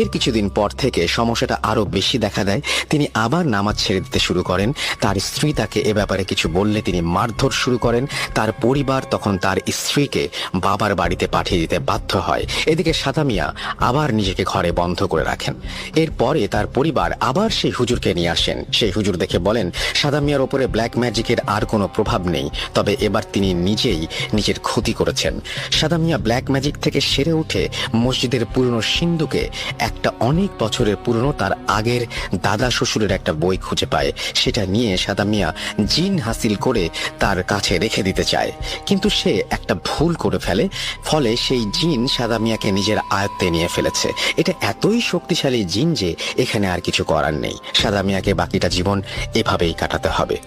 এর কিছুদিন পর থেকে সমস্যাটা আরো বেশি দেখা দেয়। তিনি আবার নামাজ ছেড়ে দিতে শুরু করেন। তার স্ত্রী তাকে এ ব্যাপারে কিছু বললে তিনি মারধর শুরু করেন। তার পরিবার তখন তার স্ত্রীকে বাবার বাড়িতে পাঠিয়ে দিতে বাধ্য হয়। এদিকে সাদা মিয়া আবার নিজেকে ঘরে বন্ধ করে রাখেন। এরপরে তার পরিবার আবার সেই হুজুরকে নিয়ে আসেন। সেই হুজুর দেখে বলেন সাদা মিয়ার ওপরে ব্ল্যাক ম্যাজিকের আর কোনো প্রভাব নেই, তবে এবার তিনি নিজেই নিজের ক্ষতি করেছেন। সাদা মিয়া ব্ল্যাক ম্যাজিক থেকে সেরে উঠে মসজিদের পুরনো সিন্ধুকে একটা অনেক বছরের পুরনো তার আগের দাদা শ্বশুরের একটা বই খুঁজে পায়। সেটা নিয়ে সাদা মিয়া জিন হাসিল করে তার কাছে রেখে দিতে চায়, কিন্তু সে একটা ভুল করে ফেলে। ফলে সেই জিন সাদা মিয়াকে নিজের আয়ত্তে নিয়ে ফেলেছে। এটা এতই শক্তিশালী জিন যে এখানে আর কিছু করার নেই। সাদা মিয়াকে বাকিটা জীবন এভাবেই কাটাতে হবে।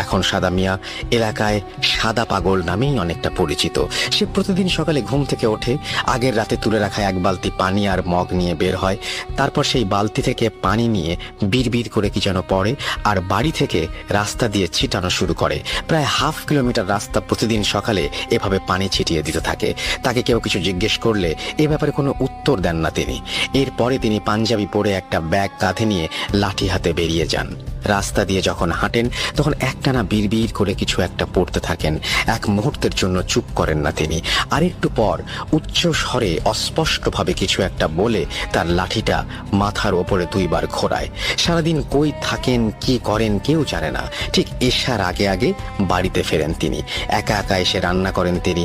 এখন সাদা মিয়া এলাকায় সাদা পাগল নামেই অনেকটা পরিচিত। সে প্রতিদিন সকালে ঘুম থেকে ওঠে, আগের রাতে তুলে রাখা 1 বালতি পানি আর মগ নিয়ে বের হয়। তারপর সেই বালতি থেকে পানি নিয়ে বিড়বিড় করে কি যেন পড়ে, আর বাড়ি থেকে রাস্তা দিয়ে ছিটানো শুরু করে। প্রায় 1/2 কিলোমিটার রাস্তা প্রতিদিন সকালে এভাবে পানি ছিটিয়ে দিতে থাকে। তাকে কেউ কিছু জিজ্ঞেস করলে এ ব্যাপারে কোনো উত্তর দেন না তিনি। এরপরে তিনি পাঞ্জাবি পরে একটা ব্যাগ কাঁধে নিয়ে লাঠি হাতে বেরিয়ে যান। রাস্তা দিয়ে যখন হাঁটেন তখন একটানা বিড়বিড় করে কিছু একটা পড়তে থাকেন। এক মুহূর্তের জন্য চুপ করেন না তিনি। আরেকটু পর উচ্চ স্বরে অস্পষ্টভাবে কিছু একটা বলে তার লাঠিটা মাথার ওপরে 2 বার ঘোরায়। সারাদিন কই থাকেন, কি করেন কেউ জানে না। ঠিক এশার আগে আগে বাড়িতে ফেরেন তিনি। একা একা এসে রান্না করেন তিনি।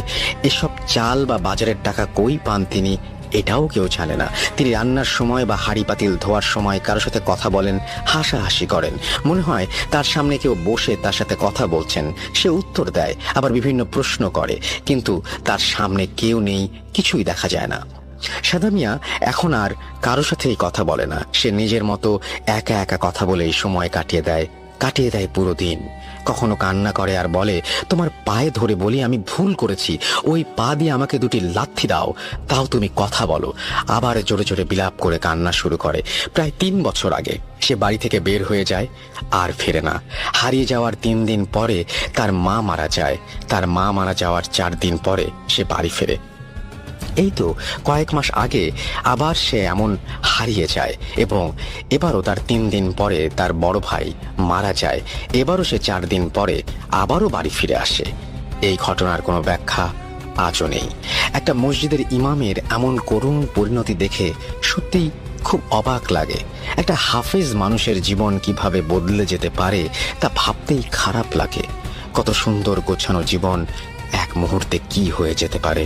এসব চাল বা বাজারের টাকা কই পান তিনি এটাও কেউ জানে না। তিনি রান্নার সময় বা হাঁড়ি পাতিল ধোয়ার সময় কারোর সাথে কথা বলেন, হাসাহাসি করেন। মনে হয় তার সামনে কেউ বসে তার সাথে কথা বলছেন। সে উত্তর দেয়, আবার বিভিন্ন প্রশ্ন করে, কিন্তু তার সামনে কেউ নেই, কিছুই দেখা যায় না। সাদা মিয়া এখন আর কারোর সাথেই কথা বলে না। সে নিজের মতো একা একা কথা বলেই সময় কাটিয়ে দেয় পুরো দিন। কখনো কান্না করে আর বলে, তোমার পায়ে ধরে বলি আমি ভুল করেছি, ওই পা দিয়ে আমাকে 2টি লাথি দাও, তাও তুমি কথা বলো। আবার জোরে জোরে বিলাপ করে কান্না শুরু করে। প্রায় 3 বছর আগে সে বাড়ি থেকে বের হয়ে যায়, আর ফেরে না। হারিয়ে যাওয়ার 3 দিন পরে তার মা মারা যায়। তার মা মারা যাওয়ার 4 দিন পরে সে বাড়ি ফেরে। এই তো কয়েক মাস আগে আবার সে এমন হারিয়ে যায়, এবং এবারও তার 3 দিন পরে তার বড় ভাই মারা যায়। এবারও সে 4 দিন পরে আবারও বাড়ি ফিরে আসে। এই ঘটনার কোনো ব্যাখ্যা আজও নেই। একটা মসজিদের ইমামের এমন করুণ পরিণতি দেখে সত্যিই খুব অবাক লাগে। একটা হাফেজ মানুষের জীবন কিভাবে বদলে যেতে পারে তা ভাবতেই খারাপ লাগে। কত সুন্দর গোছানো জীবন এক মুহূর্তে কি হয়ে যেতে পারে।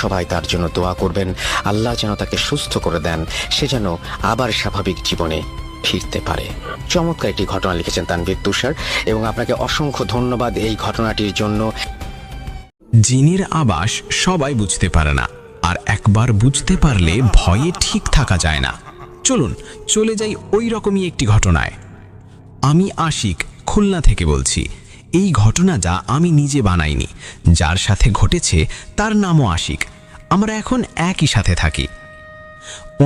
সবাই তার জন্য দোয়া করবেন, আল্লাহ যেন তাকে সুস্থ করে দেন, সে যেন আবার স্বাভাবিক জীবনে ফিরতে পারে। চমৎকার একটি ঘটনা লিখেছেন তানভীর তুষার, এবং আপনাকে অসংখ্য ধন্যবাদ এই ঘটনাটির জন্য। জিনের আবাস সবাই বুঝতে পারে না, আর একবার বুঝতে পারলে ভয়ে ঠিক থাকা যায় না। চলুন চলে যাই ওই রকমই একটি ঘটনায়। আমি আশিক, খুলনা থেকে বলছি। এই ঘটনাটা আমি নিজে বানাইনি, যার সাথে ঘটেছে তার নামও আশিক। আমরা এখন একই সাথে থাকি।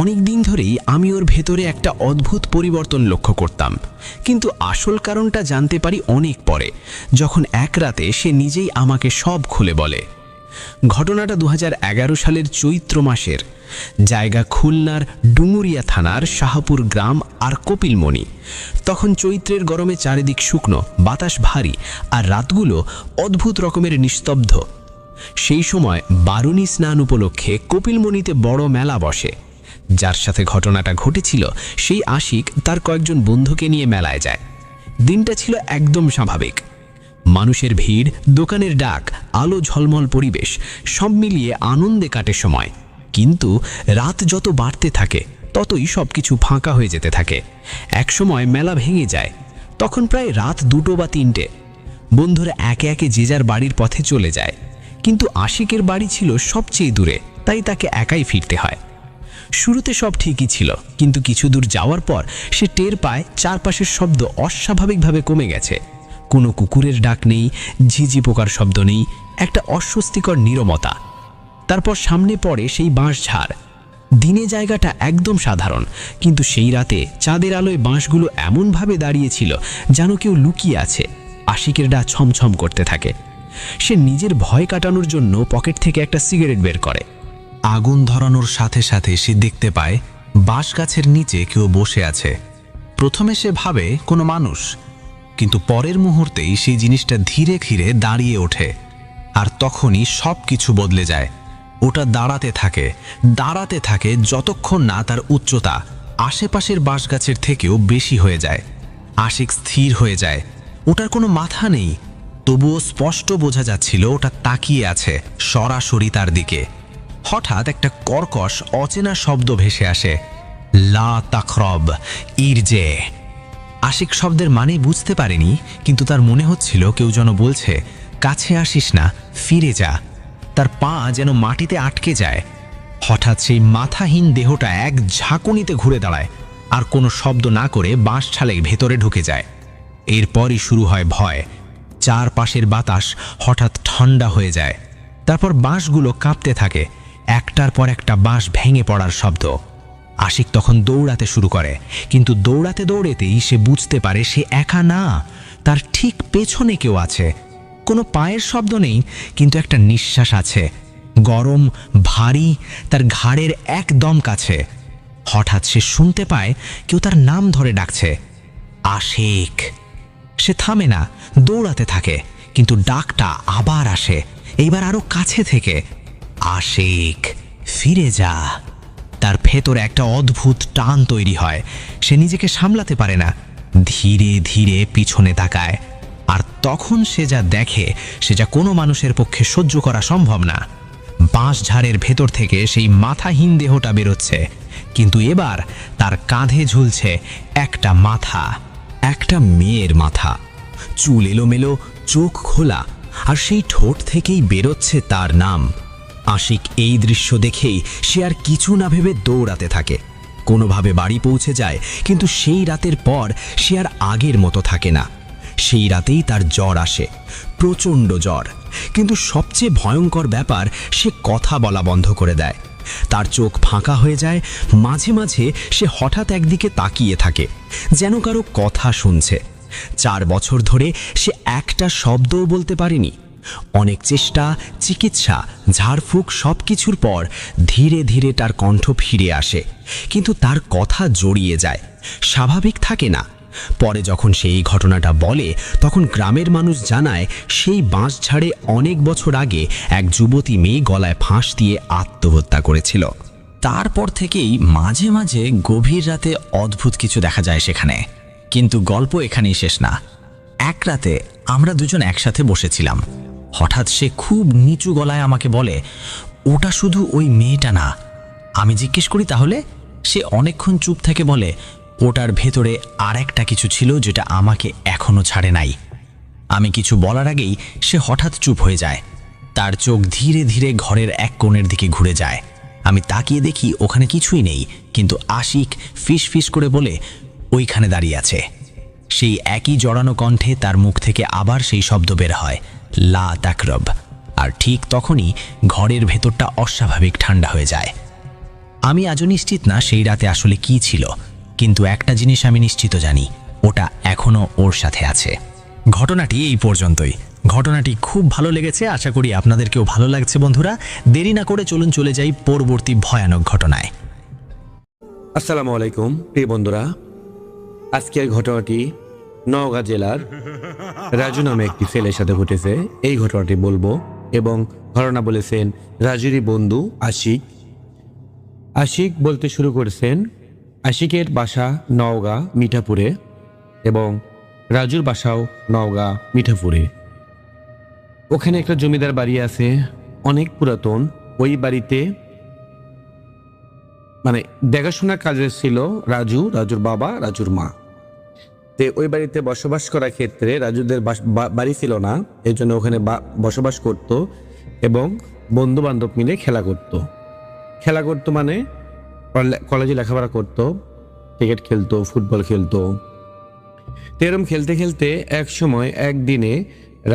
অনেক দিন ধরেই আমি ওর ভেতরে একটা অদ্ভুত পরিবর্তন লক্ষ্য করতাম, কিন্তু আসল কারণটা জানতে পারি অনেক পরে, যখন এক রাতে সে নিজেই আমাকে সব খুলে বলে। ঘটনাটা 2011 সালের চৈত্র মাসের। জায়গা খুলনার ডুমুরিয়া থানার শাহপুর গ্রাম আর কপিলমণি। তখন চৈত্রের গরমে চারিদিক শুকনো, বাতাস ভারী, আর রাতগুলো অদ্ভুত রকমের নিস্তব্ধ। সেই সময় বারুণী স্নান উপলক্ষে কপিলমণিতে বড় মেলা বসে। যার সাথে ঘটনাটা ঘটেছিল সেই আশিক তার কয়েকজন বন্ধুকে নিয়ে মেলায় যায়। দিনটা ছিল একদম স্বাভাবিক। মানুষের ভিড়, দোকানের ডাক, আলো ঝলমল পরিবেশ, সব মিলিয়ে আনন্দে কাটে সময়। কিন্তু রাত যত বাড়তে থাকে ততই সবকিছু ফাঁকা হয়ে যেতে থাকে। একসময় মেলা ভেঙে যায়। তখন প্রায় রাত 2 বা 3টে। বন্ধুরা একে একে যে যার বাড়ির পথে চলে যায়, কিন্তু আশিকের বাড়ি ছিল সবচেয়ে দূরে, তাই তাকে একাই ফিরতে হয়। শুরুতে সব ঠিকই ছিল, কিন্তু কিছু দূর যাওয়ার পর সে টের পায় চারপাশের শব্দ অস্বাভাবিকভাবে কমে গেছে। কোনো কুকুরের ডাক নেই, ঝিঝি পোকার শব্দ নেই, একটা অস্বস্তিকর নীরবতা। তারপর সামনে পড়ে সেই বাঁশঝাড়। দিনে জায়গাটা একদম সাধারণ, কিন্তু সেই রাতে চাঁদের আলোয় বাঁশগুলো এমনভাবে দাঁড়িয়েছিল যেন কেউ লুকিয়ে আছে। আশিকের ডা ছমছম করতে থাকে। সে নিজের ভয় কাটানোর জন্য পকেট থেকে একটা সিগারেট বের করে। আগুন ধরানোর সাথে সাথে সে দেখতে পায় বাঁশ গাছের নিচে কেউ বসে আছে। প্রথমে সে ভাবে কোনো মানুষ, কিন্তু পরের মুহূর্তেই সেই জিনিসটা ধীরে ধীরে দাঁড়িয়ে ওঠে। আর তখনই সব কিছু বদলে যায়। ওটা দাঁড়াতে থাকে যতক্ষণ না তার উচ্চতা আশেপাশের বাঁশ গাছের থেকেও বেশি হয়ে যায়। আশিক স্থির হয়ে যায়। ওটার কোনো মাথা নেই, তবুও স্পষ্ট বোঝা যাচ্ছিল ওটা তাকিয়ে আছে সরাসরি তার দিকে। হঠাৎ একটা কর্কশ অচেনা শব্দ ভেসে আসে, লা তাকরব ইরজে। আশিক শব্দের মানে বুঝতে পারেনি, কিন্তু তার মনে হচ্ছিল কেউ যেন বলছে, কাছে আসিস না, ফিরে যা। তার পা যেন মাটিতে আটকে যায়। হঠাৎ সেই মাথাহীন দেহটা এক ঝাঁকুনিতে ঘুরে দাঁড়ায়, আর কোনো শব্দ না করে বাঁশ ছালে ভেতরে ঢুকে যায়। এরপরই শুরু হয় ভয়। চারপাশের বাতাস হঠাৎ ঠান্ডা হয়ে যায়। তারপর বাঁশগুলো কাঁপতে থাকে, একটার পর একটা বাঁশ ভেঙে পড়ার শব্দ। আশিক তখন দৌড়াতে শুরু করে, কিন্তু দৌড়াতেই সে বুঝতে পারে সে একা না, তার ঠিক পেছনে কেউ আছে। কোনো পায়ের শব্দ নেই, কিন্তু একটা নিঃশ্বাস আছে, গরম, ভারী, তার ঘাড়ের একদম কাছে। হঠাৎ সে শুনতে পায় কেউ তার নাম ধরে ডাকছে, আশিক। সে থামে না, দৌড়াতে থাকে, কিন্তু ডাকটা আবার আসে, এইবার আরো কাছে থেকে, আশিক, ফিরে যা। তার ভেতরে একটা অদ্ভুত টান তৈরি হয়। সে নিজেকে সামলাতে পারে না, ধীরে ধীরে পিছনে তাকায়। আর তখন সে যা দেখে, সে যা কোনো মানুষের পক্ষে সহ্য করা সম্ভব না। বাঁশঝাড়ের ভেতর থেকে সেই মাথাহীন দেহটা বেরোচ্ছে, কিন্তু এবার তার কাঁধে ঝুলছে একটা মাথা, একটা মেয়ের মাথা। চুল এলোমেলো, চোখ খোলা, আর সেই ঠোঁট থেকেই বেরোচ্ছে তার নাম। আশিক এই দৃশ্য দেখেই সে আর কিছু না ভেবে দৌড়াতে থাকে। কোনোভাবে বাড়ি পৌঁছে যায়, কিন্তু সেই রাতের পর সে আর আগের মতো থাকে না। সেই রাতেই তার জ্বর আসে, প্রচণ্ড জ্বর। কিন্তু সবচেয়ে ভয়ঙ্কর ব্যাপার, সে কথা বলা বন্ধ করে দেয়। তার চোখ ফাঁকা হয়ে যায়। মাঝে মাঝে সে হঠাৎ একদিকে তাকিয়ে থাকে, যেন কারো কথা শুনছে। 4 বছর ধরে সে একটা শব্দও বলতে পারেনি। অনেক চেষ্টা, চিকিৎসা, ঝাড়ফুঁক সব কিছুর পর ধীরে ধীরে তার কণ্ঠ ফিরে আসে, কিন্তু তার কথা জড়িয়ে যায়, স্বাভাবিক থাকে না। পরে যখন সেই ঘটনাটা বলে, তখন গ্রামের মানুষ জানায় সেই বাঁশঝাড়ে অনেক বছর আগে এক যুবতী মেয়ে গলায় ফাঁস দিয়ে আত্মহত্যা করেছিল। তারপর থেকেই মাঝে মাঝে গভীর রাতে অদ্ভুত কিছু দেখা যায় সেখানে। কিন্তু গল্প এখানেই শেষ না। এক রাতে আমরা দুজন একসাথে বসেছিলাম। হঠাৎ সে খুব নিচু গলায় আমাকে বলে, ওটা শুধু ওই মেয়েটা না। আমি জিজ্ঞেস করি তাহলে? সে অনেকক্ষণ চুপ থেকে বলে, ওটার ভেতরে আর একটা কিছু ছিল যেটা আমাকে এখনো ছাড়ে নাই। আমি কিছু বলার আগেই সে হঠাৎ চুপ হয়ে যায়। তার চোখ ধীরে ধীরে ঘরের এক কোণের দিকে ঘুরে যায়। আমি তাকিয়ে দেখি ওখানে কিছুই নেই, কিন্তু আশিক ফিস ফিস করে বলে ওইখানে দাঁড়িয়ে আছে। সেই একই জড়ানো কণ্ঠে তার মুখ থেকে আবার সেই শব্দ বের হয়, লা তাকরব। আর ঠিক তখনই ঘরের ভেতরটা অস্বাভাবিক ঠান্ডা হয়ে যায়। আমি আজও নিশ্চিত না সেই রাতে আসলে কি ছিল, কিন্তু একটা জিনিস আমি নিশ্চিত জানি, ওটা এখনো ওর সাথে আছে। ঘটনাটি এই পর্যন্তই। ঘটনাটি খুব ভালো লেগেছে, আশা করি আপনাদেরকেও ভালো লাগছে। বন্ধুরা, দেরি না করে চলুন চলে যাই পরবর্তী ভয়ানক ঘটনায়। আসসালামু আলাইকুম প্রিয় বন্ধুরা, আজকের ঘটনাটি নওগাঁ জেলার রাজু নামে একটি ছেলের সাথে ঘটেছে। এই ঘটনাটি বলবো এবং ঘটনা বলেছেন রাজুরই বন্ধু আশিক। আশিক বলতে শুরু করেছেন আশিকের বাসা নওগাঁ মিঠাপুরে এবং রাজুর বাসাও নওগাঁ মিঠাপুরে। ওখানে একটা জমিদার বাড়ি আছে, অনেক পুরাতন। ওই বাড়িতে মানে দেখাশোনার কাজে ছিল রাজুর বাবা, রাজুর মা। তে ওই বাড়িতে বসবাস করার ক্ষেত্রে রাজুদের বাড়ি ছিল না, এই জন্য ওখানে বসবাস করত এবং বন্ধু বান্ধব মিলে খেলা করতো মানে কলেজে লেখাপড়া করতো, ক্রিকেট খেলতো, ফুটবল খেলতো। এরম খেলতে খেলতে এক সময় একদিনে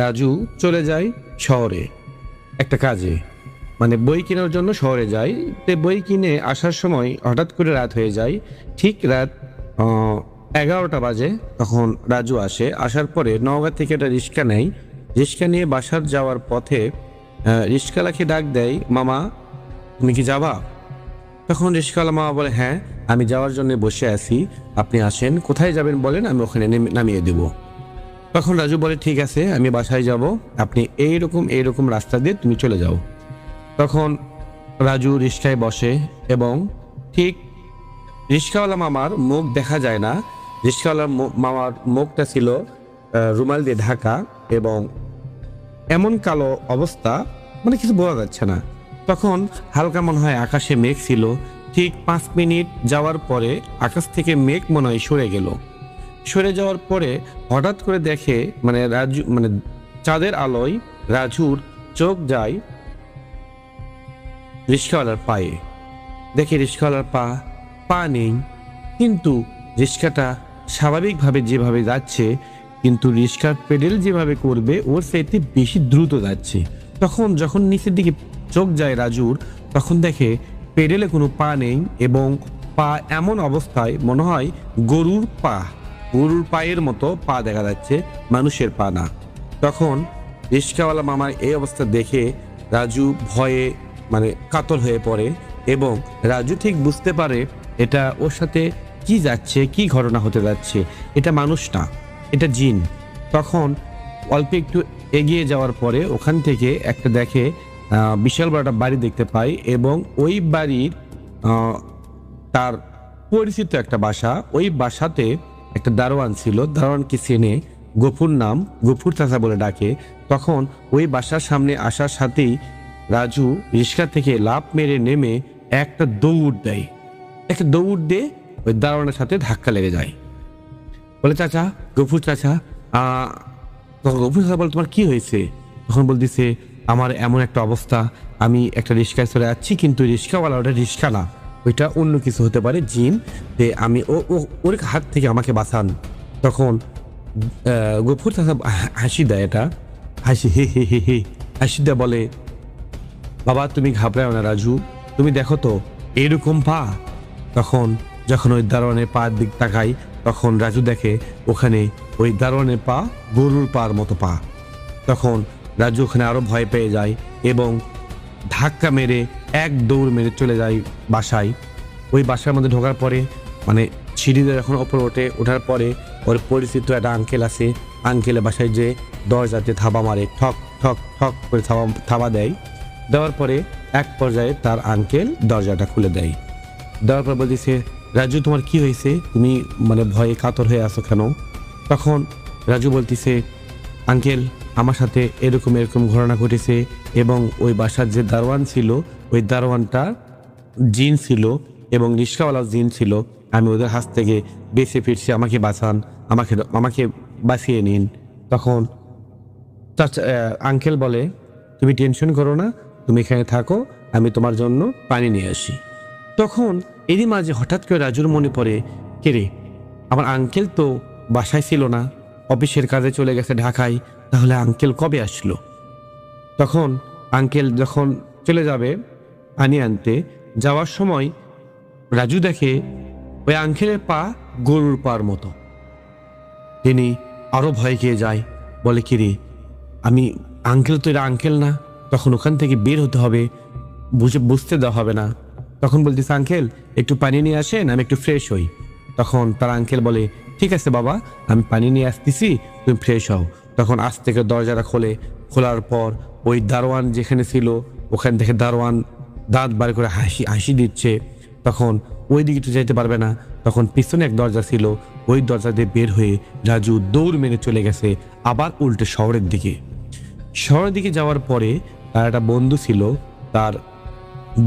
রাজু চলে যায় শহরে একটা কাজে, মানে বই কেনার জন্য শহরে যায়। তে বই কিনে আসার সময় হঠাৎ করে রাত হয়ে যায়। ঠিক রাত 11টা বাজে তখন রাজু আসে। আসার পরে নওগাঁ থেকে একটা রিক্সা নেয়। রিক্সা নিয়ে বাসার যাওয়ার পথে রিক্সাওয়ালাকে ডাক দেয়, মামা তুমি কি যাবা? তখন রিক্সাওয়ালা মামা বলে, হ্যাঁ আমি যাওয়ার জন্য বসে আছি, আপনি আসেন, কোথায় যাবেন বলেন, আমি ওখানে নামিয়ে দেব। তখন রাজু বলে, ঠিক আছে আমি বাসায় যাব, আপনি এইরকম রাস্তা দিয়ে তুমি চলে যাও। তখন রাজু রিক্সায় বসে এবং ঠিক রিক্সাওয়ালা মামার মুখ দেখা যায় না। রিক্সাওয়ালা মামার মুখটা ছিল রুমাল দিয়ে ঢাকা এবং এমন কালো অবস্থা, মানে কিছু বোঝা যাচ্ছে না। তখন হালকা মনে হয় আকাশে মেঘ ছিল। ঠিক 5 মিনিট যাওয়ার পরে আকাশ থেকে মেঘ মনে হয় সরে গেল। সরে যাওয়ার পরে হঠাৎ করে দেখে মানে রাজু মানে চাঁদের আলোয় রাজুর চোখ যায় রিক্সাওয়ালার পায়ে। দেখে রিক্সাওয়ালার পা নেই, কিন্তু রিক্সাটা স্বাভাবিকভাবে যেভাবে যাচ্ছে, কিন্তু রিক্সার পেডেল যেভাবে করবে ওর চাইতে বেশি দ্রুত যাচ্ছে। তখন যখন নিচের দিকে চোখ যায় রাজুর, তখন দেখে পেডেলে কোনো পা নেই এবং পা এমন অবস্থায় মনে হয় গরুর পায়ের মতো পা দেখা যাচ্ছে, মানুষের পা না। তখন রিক্সাওয়ালা মামার এই অবস্থা দেখে রাজু ভয়ে মানে কাতর হয়ে পড়ে এবং রাজু ঠিক বুঝতে পারে এটা ওর সাথে কি যাচ্ছে, কি ঘটনা হতে যাচ্ছে, এটা মানুষ না, এটা জিন। তখন অল্প একটু এগিয়ে যাওয়ার পরে ওখান থেকে একটা দেখে বিশাল বড় একটা বাড়ি দেখতে পায় এবং ওই বাড়ির তার পরিচিত একটা বাসা। ওই বাসাতে একটা দারোয়ান ছিল, দারোয়ানকে চেনে, গফুর চাচা বলে ডাকে। তখন ওই বাসার সামনে আসার সাথেই রাজু রিক্সা থেকে লাফ মেরে নেমে একটা দৌড় দিয়ে ওই দারোয়ানের সাথে ধাক্কা লেগে যায়। বলে, চাচা, গফুর চাচা। তখন গফুর চাচা বলে, তোমার কি হয়েছে? তখন বলতেছে, আমার এমন একটা অবস্থা, আমি একটা রিক্সায় চলে যাচ্ছি, কিন্তু রিক্সাওয়ালা ওটা রিক্সা না, ওইটা অন্য কিছু হতে পারে, জিন। যে আমি ওর হাত থেকে আমাকে বাঁচান। তখন গফুর চাচা হাসি দেয়, হাসি দেয়, বলে, বাবা তুমি ঘাবড়াও না রাজু, তুমি দেখো তো এইরকম পা। তখন যখন ওই দারোয়ানের পায়ের দিক তাকাই, তখন রাজু দেখে ওখানে ওই দারোয়ানের পা গরুর পার মতো পা। তখন রাজু ওখানে আরো ভয় পেয়ে যায় এবং ধাক্কা মেরে এক দৌড় মেরে চলে যায় বাসায়। ওই বাসার মধ্যে ঢোকার পরে মানে সিঁড়িতে যখন ওপরে ওঠার পরে ওর পরিচিত একটা আঙ্কেল আছে, আঙ্কেলের বাসায় যে দরজাতে থাবা মারে, ঠক ঠক ঠক করে থাবা দেওয়ার পরে এক পর্যায়ে তার আঙ্কেল দরজাটা খুলে দেওয়ার পর বলতেছে, রাজু তোমার কি হয়েছে, তুমি মানে ভয়ে কাতর হয়ে আছো কেন? তখন রাজু বলতেছে, আঙ্কেল আমার সাথে এরকম ঘটনা ঘটেছে এবং ওই বাসার যে দারোয়ান ছিল ওই দারোয়ানটা জিন ছিল এবং রিক্সাওয়ালা জিন ছিল, আমি ওদের হাত থেকে বেঁচে ফিরছি, আমাকে বাঁচান, আমাকে বাঁচিয়ে নিন। তখন আঙ্কেল বলে, তুমি টেনশন করো না, তুমি এখানে থাকো, আমি তোমার জন্য পানি নিয়ে আসি। তখন এরই মাঝে হঠাৎ করে রাজুর মনে পড়ে, কে রে, আমার আঙ্কেল তো বাসায় ছিল না, অফিসের কাজে চলে গেছে ঢাকায়, তাহলে আঙ্কেল কবে আসলো? তখন আঙ্কেল যখন চলে যাবে পানি আনতে, যাওয়ার সময় রাজু দেখে ওই আঙ্কেলের পা গরুর পার মতো। তিনি আরো ভয় খেয়ে যায়, বলে কি রে, আমি আঙ্কেল তো এরা আঙ্কেল না, তখন ওখান থেকে বের হতে হবে, বুঝতে দেওয়া হবে না। তখন বলতেছে, আঙ্কেল একটু পানি নিয়ে আসেন, আমি একটু ফ্রেশ হই। তখন তার আঙ্কেল বলে, ঠিক আছে বাবা, আমি পানি নিয়ে আসতেছি, তুমি ফ্রেশ হও। তখন আজ থেকে দরজাটা খোলার পর ওই দারোয়ান যেখানে ছিল ওখান থেকে দারোয়ান দাঁত বার করে হাসি দিচ্ছে। তখন ওই দিকে তো যেতে পারবে না, তখন পিছনে এক দরজা ছিল, ওই দরজা দিয়ে বের হয়ে রাজু দৌড় মেরে চলে গেছে আবার উল্টে শহরের দিকে যাওয়ার পরে তার একটা বন্ধু ছিল, তার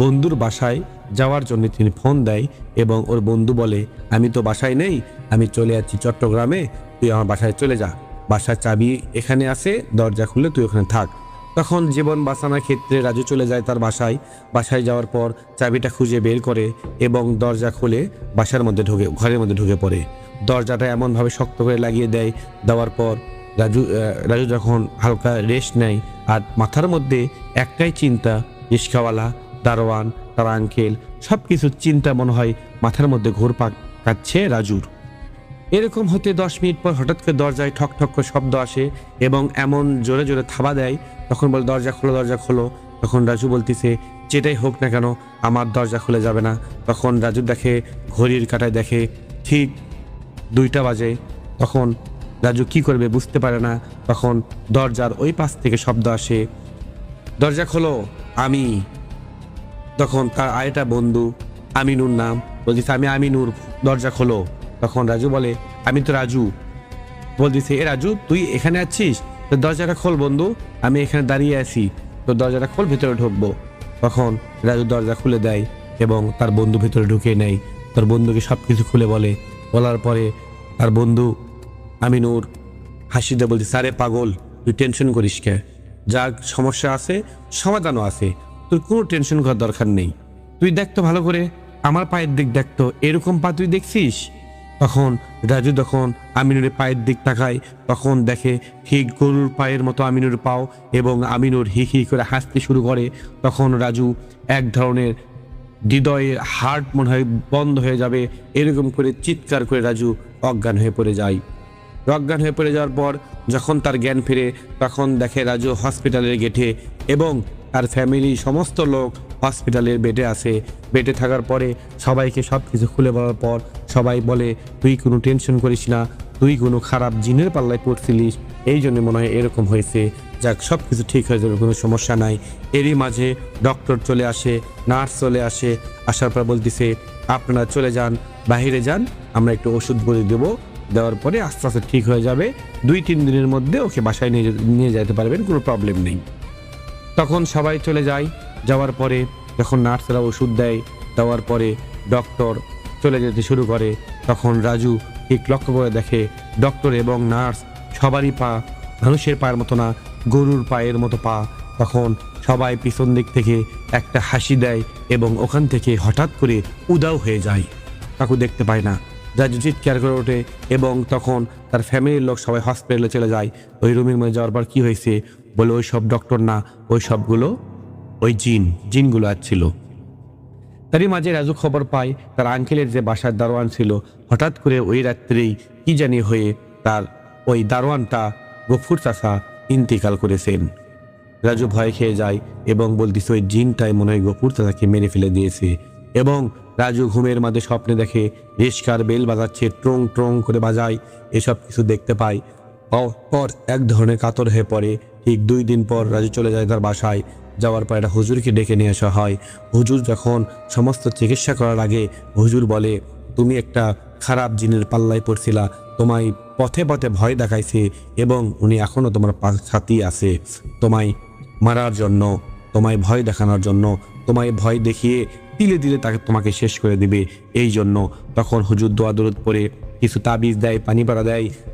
বন্ধুর বাসায় যাওয়ার জন্য তিনি ফোন দেয় এবং ওর বন্ধু বলে, আমি তো বাসায় নেই, আমি চলে যাচ্ছি চট্টগ্রামে, তুই আমার বাসায় চলে যা, বাসার চাবি এখানে আছে, দরজা খুলে তুই ওখানে থাক। তখন জীবন বাঁচানোর ক্ষেত্রে রাজু চলে যায় তার বাসায় যাওয়ার পর চাবিটা খুঁজে বের করে এবং দরজা খুলে ঘরের মধ্যে ঢুকে পড়ে। দরজাটা এমনভাবে শক্ত করে লাগিয়ে দেওয়ার পর রাজু যখন হালকা রেস্ট নেয় আর মাথার মধ্যে একটাই চিন্তা, রিস্কাওয়ালা, দারোয়ান, তার আঙ্কেল, সব কিছু চিন্তা মনে হয় মাথার মধ্যে ঘুর পাকাচ্ছে রাজুর। এরকম হতে 10 মিনিট পর হঠাৎ করে দরজায় ঠক ঠক করে শব্দ আসে এবং এমন জোরে জোরে থাবা দেয়। তখন বলে, দরজা খোলো। তখন রাজু বলতেছে, যেটাই হোক না কেন আমার দরজা খুলে যাবে না। তখন রাজু দেখে ঘড়ির কাঁটায় দেখে ঠিক 2টা বাজে। তখন রাজু কি করবে বুঝতে পারে না। তখন দরজার ওই পাশ থেকে শব্দ আসে, দরজা খোলো, আমি। তখন তার আরেকটা বন্ধু, আমিনুর নাম, বলতেছে, আমি আমিনুর, দরজা খোলো। তখন রাজু বলে, আমি তো রাজু। বলতেছে, এ রাজু, তুই এখানে আছিস, তো দরজাটা খোল বন্ধু, আমি এখানে দাঁড়িয়ে আছি, তো দরজাটা খোল, ভেতরে ঢুকবো। তখন রাজু দরজা খুলে দেয় এবং তার বন্ধু ভেতরে ঢুকিয়ে নেয়। তার বন্ধুকে সব কিছু খুলে বলার পরে তার বন্ধু আমিনুর হাসিতে বলছে, আরে পাগল, তুই টেনশন করিস কে, যা সমস্যা আছে সমাধানও আছে, তোর কোনো টেনশন করার দরকার নেই। তুই দেখতো ভালো করে, আমার পায়ের দিক দেখতো, এরকম পা তুই দেখছিস? তখন রাজু যখন আমিনুরের পায়ের দিক তাকায় তখন দেখে ঠিক গরুর পায়ের মতো আমিনুর পাও এবং আমিনুর হি হি করে হাসতে শুরু করে। তখন রাজু এক ধরনের হৃদয়ের হার্ট মনে হয় বন্ধ হয়ে যাবে, এরকম করে চিৎকার করে রাজু অজ্ঞান হয়ে পড়ে যায়। অজ্ঞান হয়ে পড়ে যাওয়ার পর যখন তার জ্ঞান ফিরে তখন দেখে রাজু হসপিটালের গেটে এবং তার ফ্যামিলি সমস্ত লোক হসপিটালের বেডে আছে। বেডে থাকার পরে সবাইকে সব কিছু খুলে বলার পর সবাই বলে, তুই কোনো টেনশন করিস না, তুই কোনো খারাপ জিনের পাল্লায় পড়ছিলিস, এই জন্য মনে হয় এরকম হয়েছে, যাক সব কিছু ঠিক হয়ে যাবে, কোনো সমস্যা নাই। এরই মাঝে ডক্টর চলে আসে, নার্স চলে আসে, আসার পর বলতেছে, আপনারা চলে যান, বাইরে যান, আমরা একটু ওষুধ বলে দেওয়ার পরে আস্তে আস্তে ঠিক হয়ে যাবে, 2-3 দিনের মধ্যে ওকে বাসায় নিয়ে যেতে পারবেন, কোনো প্রবলেম নেই। তখন সবাই চলে যায়। যাওয়ার পরে যখন নার্সরা ওষুধ দেওয়ার পরে ডক্টর চলে যেতে শুরু করে, তখন রাজু ঠিক লক্ষ্য করে দেখে ডক্টর এবং নার্স সবারই পা মানুষের পায়ের মতো না, গরুর পায়ের মতো পা। তখন সবাই পিছন দিক থেকে একটা হাসি দেয় এবং ওখান থেকে হঠাৎ করে উধাও হয়ে যায়, কাকু দেখতে পায় না। রাজু চিৎকার করে ওঠে এবং তখন তার ফ্যামিলির লোক সবাই হসপিটালে চলে যায়। ওই রুমের মধ্যে যাওয়ার পর কি হয়েছে বলে, ওই সব ডক্টর না, ওই সবগুলো ওই জিনগুলো আসছিল। তারই মাঝে রাজু খবর পায় তার আঙ্কেলের যে বাসার দারোয়ান ছিল, হঠাৎ করে ওই রাত্রেই কি জানি হয়ে তার ওই দারোয়ানটা গফুর চাচা ইন্তেকাল করেছেন। রাজু ভয় খেয়ে যায় এবং বলতেছে, ওই জিনটাই মনে হয় গফুর চাচাকে মেরে ফেলে দিয়েছে। এবং রাজু ঘুমের মাঝে স্বপ্নে দেখে রিস্কার বেল বাজাচ্ছে, ট্রং ট্রং করে বাজায়, এসব কিছু দেখতে পায়। পর এক ধরনের কাতর হয়ে পড়ে। ঠিক 2 দিন পর রাজু চলে যায় তার বাসায়। যাওয়ার পর একটা হুজুরকে ডেকে নিয়ে আসা হয়। হুজুর যখন সমস্ত চিকিৎসা করার আগে হুজুর বলে, তুমি একটা খারাপ জিনের পাল্লায় পড়ছিলা, তোমায় পথে পথে ভয় দেখাইছে এবং উনি এখনো তোমার সাথেই আছে, তোমায় মারার জন্য, তোমায় ভয় দেখানোর জন্য, তোমায় ভয় দেখিয়ে তিলে তিলে তোমাকে শেষ করে দিবে, এই জন্য। তখন হুজুর দোয়া দরুদ পড়ে কিছু তাবিজ দেয়, পানি পাড়া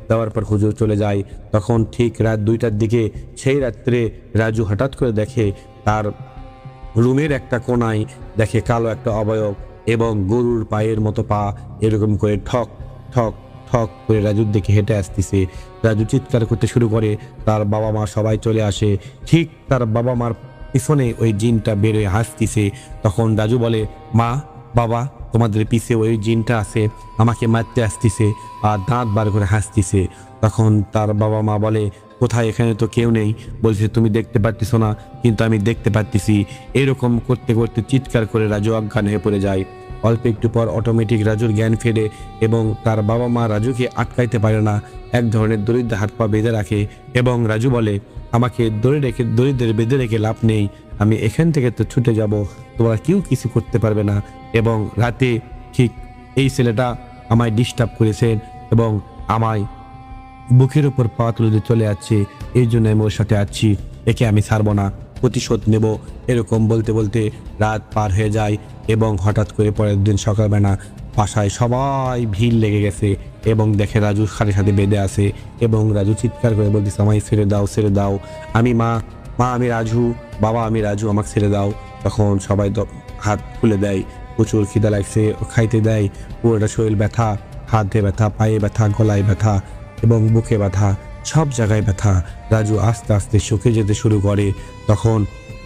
দেওয়ার পর হুজুর চলে যায়। তখন ঠিক রাত 2টার দিকে সেই রাত্রে রাজু হঠাৎ করে দেখে তার রুমের একটা কোনায় দেখে কালো একটা অবয়ব এবং গরুর পায়ের মতো পা এরকম করে ঠক ঠক ঠক করে রাজুর দিকে হেঁটে আসতেছে। রাজু চিৎকার করতে শুরু করে, তার বাবা মা সবাই চলে আসে। ঠিক তার বাবা মার পিছনে ওই জিনটা বেরোয় হাসতেছে। তখন রাজু বলে, মা বাবা তোমাদের পিছে ওই জিনটা আছে, আমাকে মারতে আসতেছে আর দাঁত বার করে হাসতেছে। তখন তার বাবা মা বলে, কোথায়? এখানে তো কেউ নেই। বলছে, তুমি দেখতে পারতেছো না, কিন্তু আমি দেখতে পারতেছি। এরকম করতে করতে চিৎকার করে রাজু অজ্ঞান হয়ে পড়ে যায়। অল্প একটু পর অটোমেটিক রাজুর জ্ঞান ফেরে এবং তার বাবা মা রাজুকে আটকাইতে পারে না, এক ধরনের দড়িতে হাত পা বেঁধে রাখে এবং রাজু বলে, আমাকে দড়িদের বেঁধে রেখে লাভ নেই, আমি এখান থেকে তো ছুটে যাব, তোমরা কেউ কিছু করতে পারবে না। এবং রাতে ঠিক এই ছেলেটা আমায় ডিস্টার্ব করেছেন এবং আমায় বুকের ওপর পা তুলে দিয়ে চলে যাচ্ছে, এই জন্য আমি ওর সাথে আছি, একে আমি ছাড়বো না, প্রতিশোধ নেব। এরকম বলতে বলতে রাত পার হয়ে যায় এবং হঠাৎ করে পরের দিন সকালবেলা বাসায় সবাই ভিড় লেগে গেছে এবং দেখে রাজু সাথে সাথে বেঁধে আছে এবং রাজু চিৎকার করে বলতেছে, আমায় ছেড়ে দাও, ছেড়ে দাও, আমি মা আমি রাজু, বাবা আমি রাজু, আমাকে ছেড়ে দাও। তখন সবাই হাত খুলে দেয়, প্রচুর খিদা লাগছে, খাইতে দেয়। পুরোটা শরীর ব্যথা, হাতে ব্যথা, পায়ে ব্যথা, গলায় ব্যথা এবং বুকে ব্যথা, সব জায়গায় ব্যথা। রাজু আস্তে আস্তে শুকে যেতে শুরু করে। তখন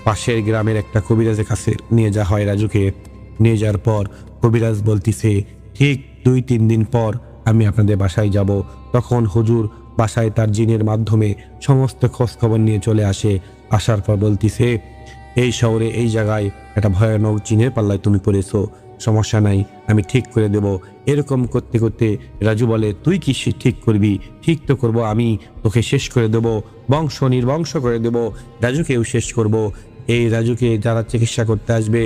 পাশের গ্রামের একটা কবিরাজের কাছে নিয়ে যাওয়া হয় রাজুকে। নিয়ে যাওয়ার পর কবিরাজ বলতিছে, ঠিক 2-3 দিন পর আমি আপনাদের বাসায় যাব। তখন হুজুর বাসায় তার জিনের মাধ্যমে সমস্ত খোঁজ খবর নিয়ে চলে আসে। আসার পর বলতিছে, এই শহরে এই জায়গায় একটা ভয়ানক জিনের পাল্লায় তুমি পড়েছো, সমস্যা নাই, আমি ঠিক করে দেব। এরকম করতে করতে রাজু বলে, তুই কি ঠিক করবি? ঠিক তো করব আমি, তোকে শেষ করে দেব, বংশ নির্বংশ করে দেব, রাজুকেও শেষ করব। এই রাজুকে যারা চিকিৎসা করতে আসবে,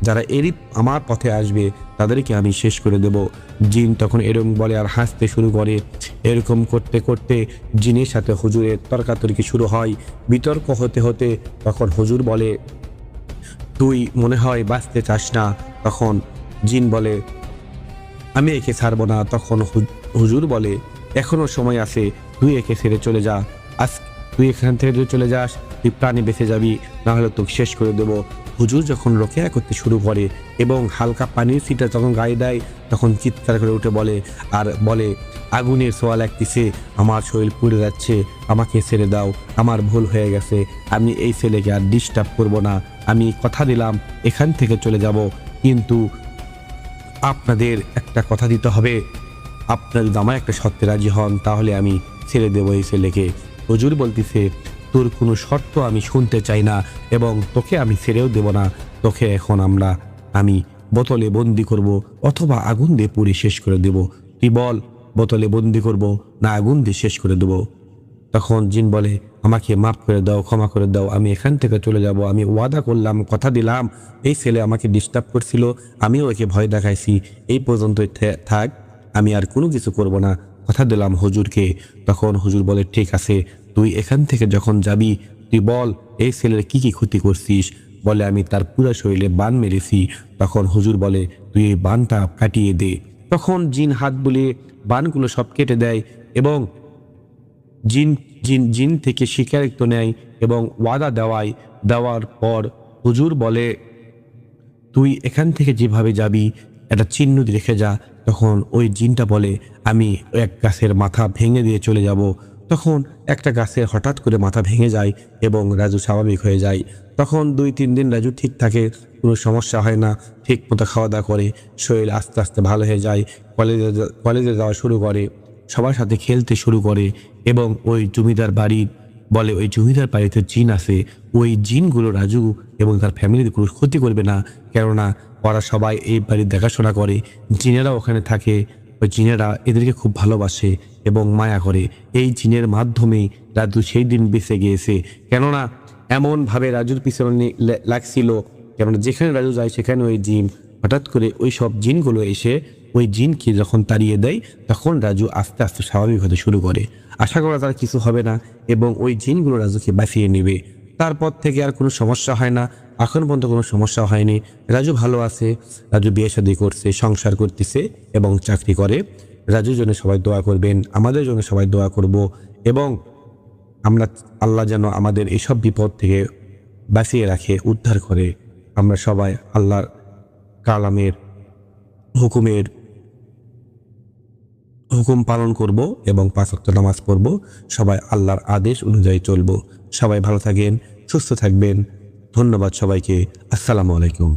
যারা এরই আমার পথে আসবে, তাদেরকে আমি শেষ করে দেব। জিন তখন এরকম বলে আর হাসতে শুরু করে। এরকম করতে করতে জিনের সাথে হুজুরের তর্কাতর্কি শুরু হয়। বিতর্ক হতে হতে তখন হুজুর বলে, তুই মনে হয় বাঁচতে চাস না। তখন জিন বলে, আমি একে ছাড়বো না। তখন হুজুর বলে, এখনো সময় আছে, তুই একে ছেড়ে চলে যা। আজ তুই এখান থেকে যদি চলে যাস, তুই প্রাণে বেঁচে যাবি, না হলে তোকে শেষ করে দেবো। হুজুর যখন রোকেয়া করতে শুরু করে এবং হালকা পানির ছিটা যখন গায়ে দেয়, তখন চিৎকার করে উঠে বলে আর বলে, আগুনের ছোঁয়া লাগতেছে, আমার শরীর পুড়ে যাচ্ছে, আমাকে ছেড়ে দাও, আমার ভুল হয়ে গেছে, আমি এই ছেলেকে আর ডিস্টার্ব করব না, আমি কথা দিলাম এখান থেকে চলে যাব, কিন্তু আপনাদের একটা কথা দিতে হবে, আপনার যদি আমার একটা শর্তে রাজি হন, তাহলে আমি ছেড়ে দেবো এই ছেলেকে। হুজুর বলতেছে, তোর কোনো শর্ত আমি শুনতে চাই না এবং তোকে আমি ছেড়েও দেব না। তোকে এখন আমি বোতলে বন্দি করব অথবা আগুন দিয়ে পুড়ে শেষ করে দেব। তুই বল, বোতলে বন্দি করব না আগুন দিয়ে শেষ করে দেব? তখন জিন বলে, আমাকে মাফ করে দাও, ক্ষমা করে দাও, আমি এখান থেকে চলে যাব। আমি ওয়াদা করলাম, কথা দিলাম, এই ছেলে আমাকে ডিস্টার্ব করছিল, আমিও একে ভয় দেখাইছি, এই পর্যন্তই থাক, আমি আর কোনো কিছু করব না, কথা দিলাম হুজুরকে। তখন হুজুর বলে, ঠিক আছে, তুই এখান থেকে যখন যাবি, তুই বল এই ছেলের কি কি ক্ষতি করছিস। বলে, আমি তার পুরো শরীরে বান মেরেছি। তখন হুজুর বলে, তুই এই বানটা কাটিয়ে দে। তখন জিন হাত বুলিয়ে বানগুলো সব কেটে দেয় এবং জিন থেকে স্বীকারিত্ব নেয় এবং ওয়াদা দেওয়ার পর হুজুর বলে, তুই এখান থেকে যেভাবে যাবি একটা চিহ্ন রেখে যা। তখন ওই জিনটা বলে, আমি এক গাছের মাথা ভেঙে দিয়ে চলে যাব। তখন একটা গাছের হঠাৎ করে মাথা ভেঙে যায় এবং রাজু স্বাভাবিক হয়ে যায়। তখন 2-3 দিন রাজু ঠিক থাকে, কোনো সমস্যা হয় না, ঠিক মতো খাওয়া দাওয়া করে, শরীর আস্তে আস্তে ভালো হয়ে যায়, কলেজে যাওয়া শুরু করে, সবার সাথে খেলতে শুরু করে এবং ওই জমিদার বাড়ির বলে, ওই জমিদার বাড়িতে জিন আছে, ওই জিনগুলো রাজু এবং তার ফ্যামিলির কোনো ক্ষতি করবে না, কেননা ওরা সবাই এই বাড়ির দেখাশোনা করে, জিনেরা ওখানে থাকে, ওই জিনেরা এদেরকে খুব ভালোবাসে এবং মায়া করে। এই জিনের মাধ্যমেই রাজু সেই দিন বেঁচে গিয়েছে, কেননা এমনভাবে রাজুর পিছনে লাগছিল, কেননা যেখানে রাজু যায় সেখানে ওই জিন, হঠাৎ করে ওই সব জিনগুলো এসে ওই জিনকে যখন তাড়িয়ে দেয়, তখন রাজু আস্তে আস্তে স্বাভাবিক হতে শুরু করে। আশা করা তার কিছু হবে না এবং ওই জিনগুলো রাজুকে বাঁচিয়ে নেবে। তারপর থেকে আর কোনো সমস্যা হয় না, এখন পর্যন্ত কোনো সমস্যা হয়নি। রাজু ভালো আছে, রাজু বিয়ে শাদী করছে, সংসার করতেছে এবং চাকরি করে। রাজুর জন্য সবাই দোয়া করবেন, আমাদের জন্য সবাই দোয়া করব এবং আমরা আল্লাহ যেন আমাদের এইসব বিপদ থেকে বাঁচিয়ে রাখে, উদ্ধার করে। আমরা সবাই আল্লাহর কালামের হুকুম পালন করব এবং 5 ওয়াক্ত নামাজ পড়ব, সবাই আল্লাহর আদেশ অনুযায়ী চলব। সবাই ভালো থাকেন, সুস্থ থাকবেন। ধন্যবাদ সবাইকে। আসসালামু আলাইকুম।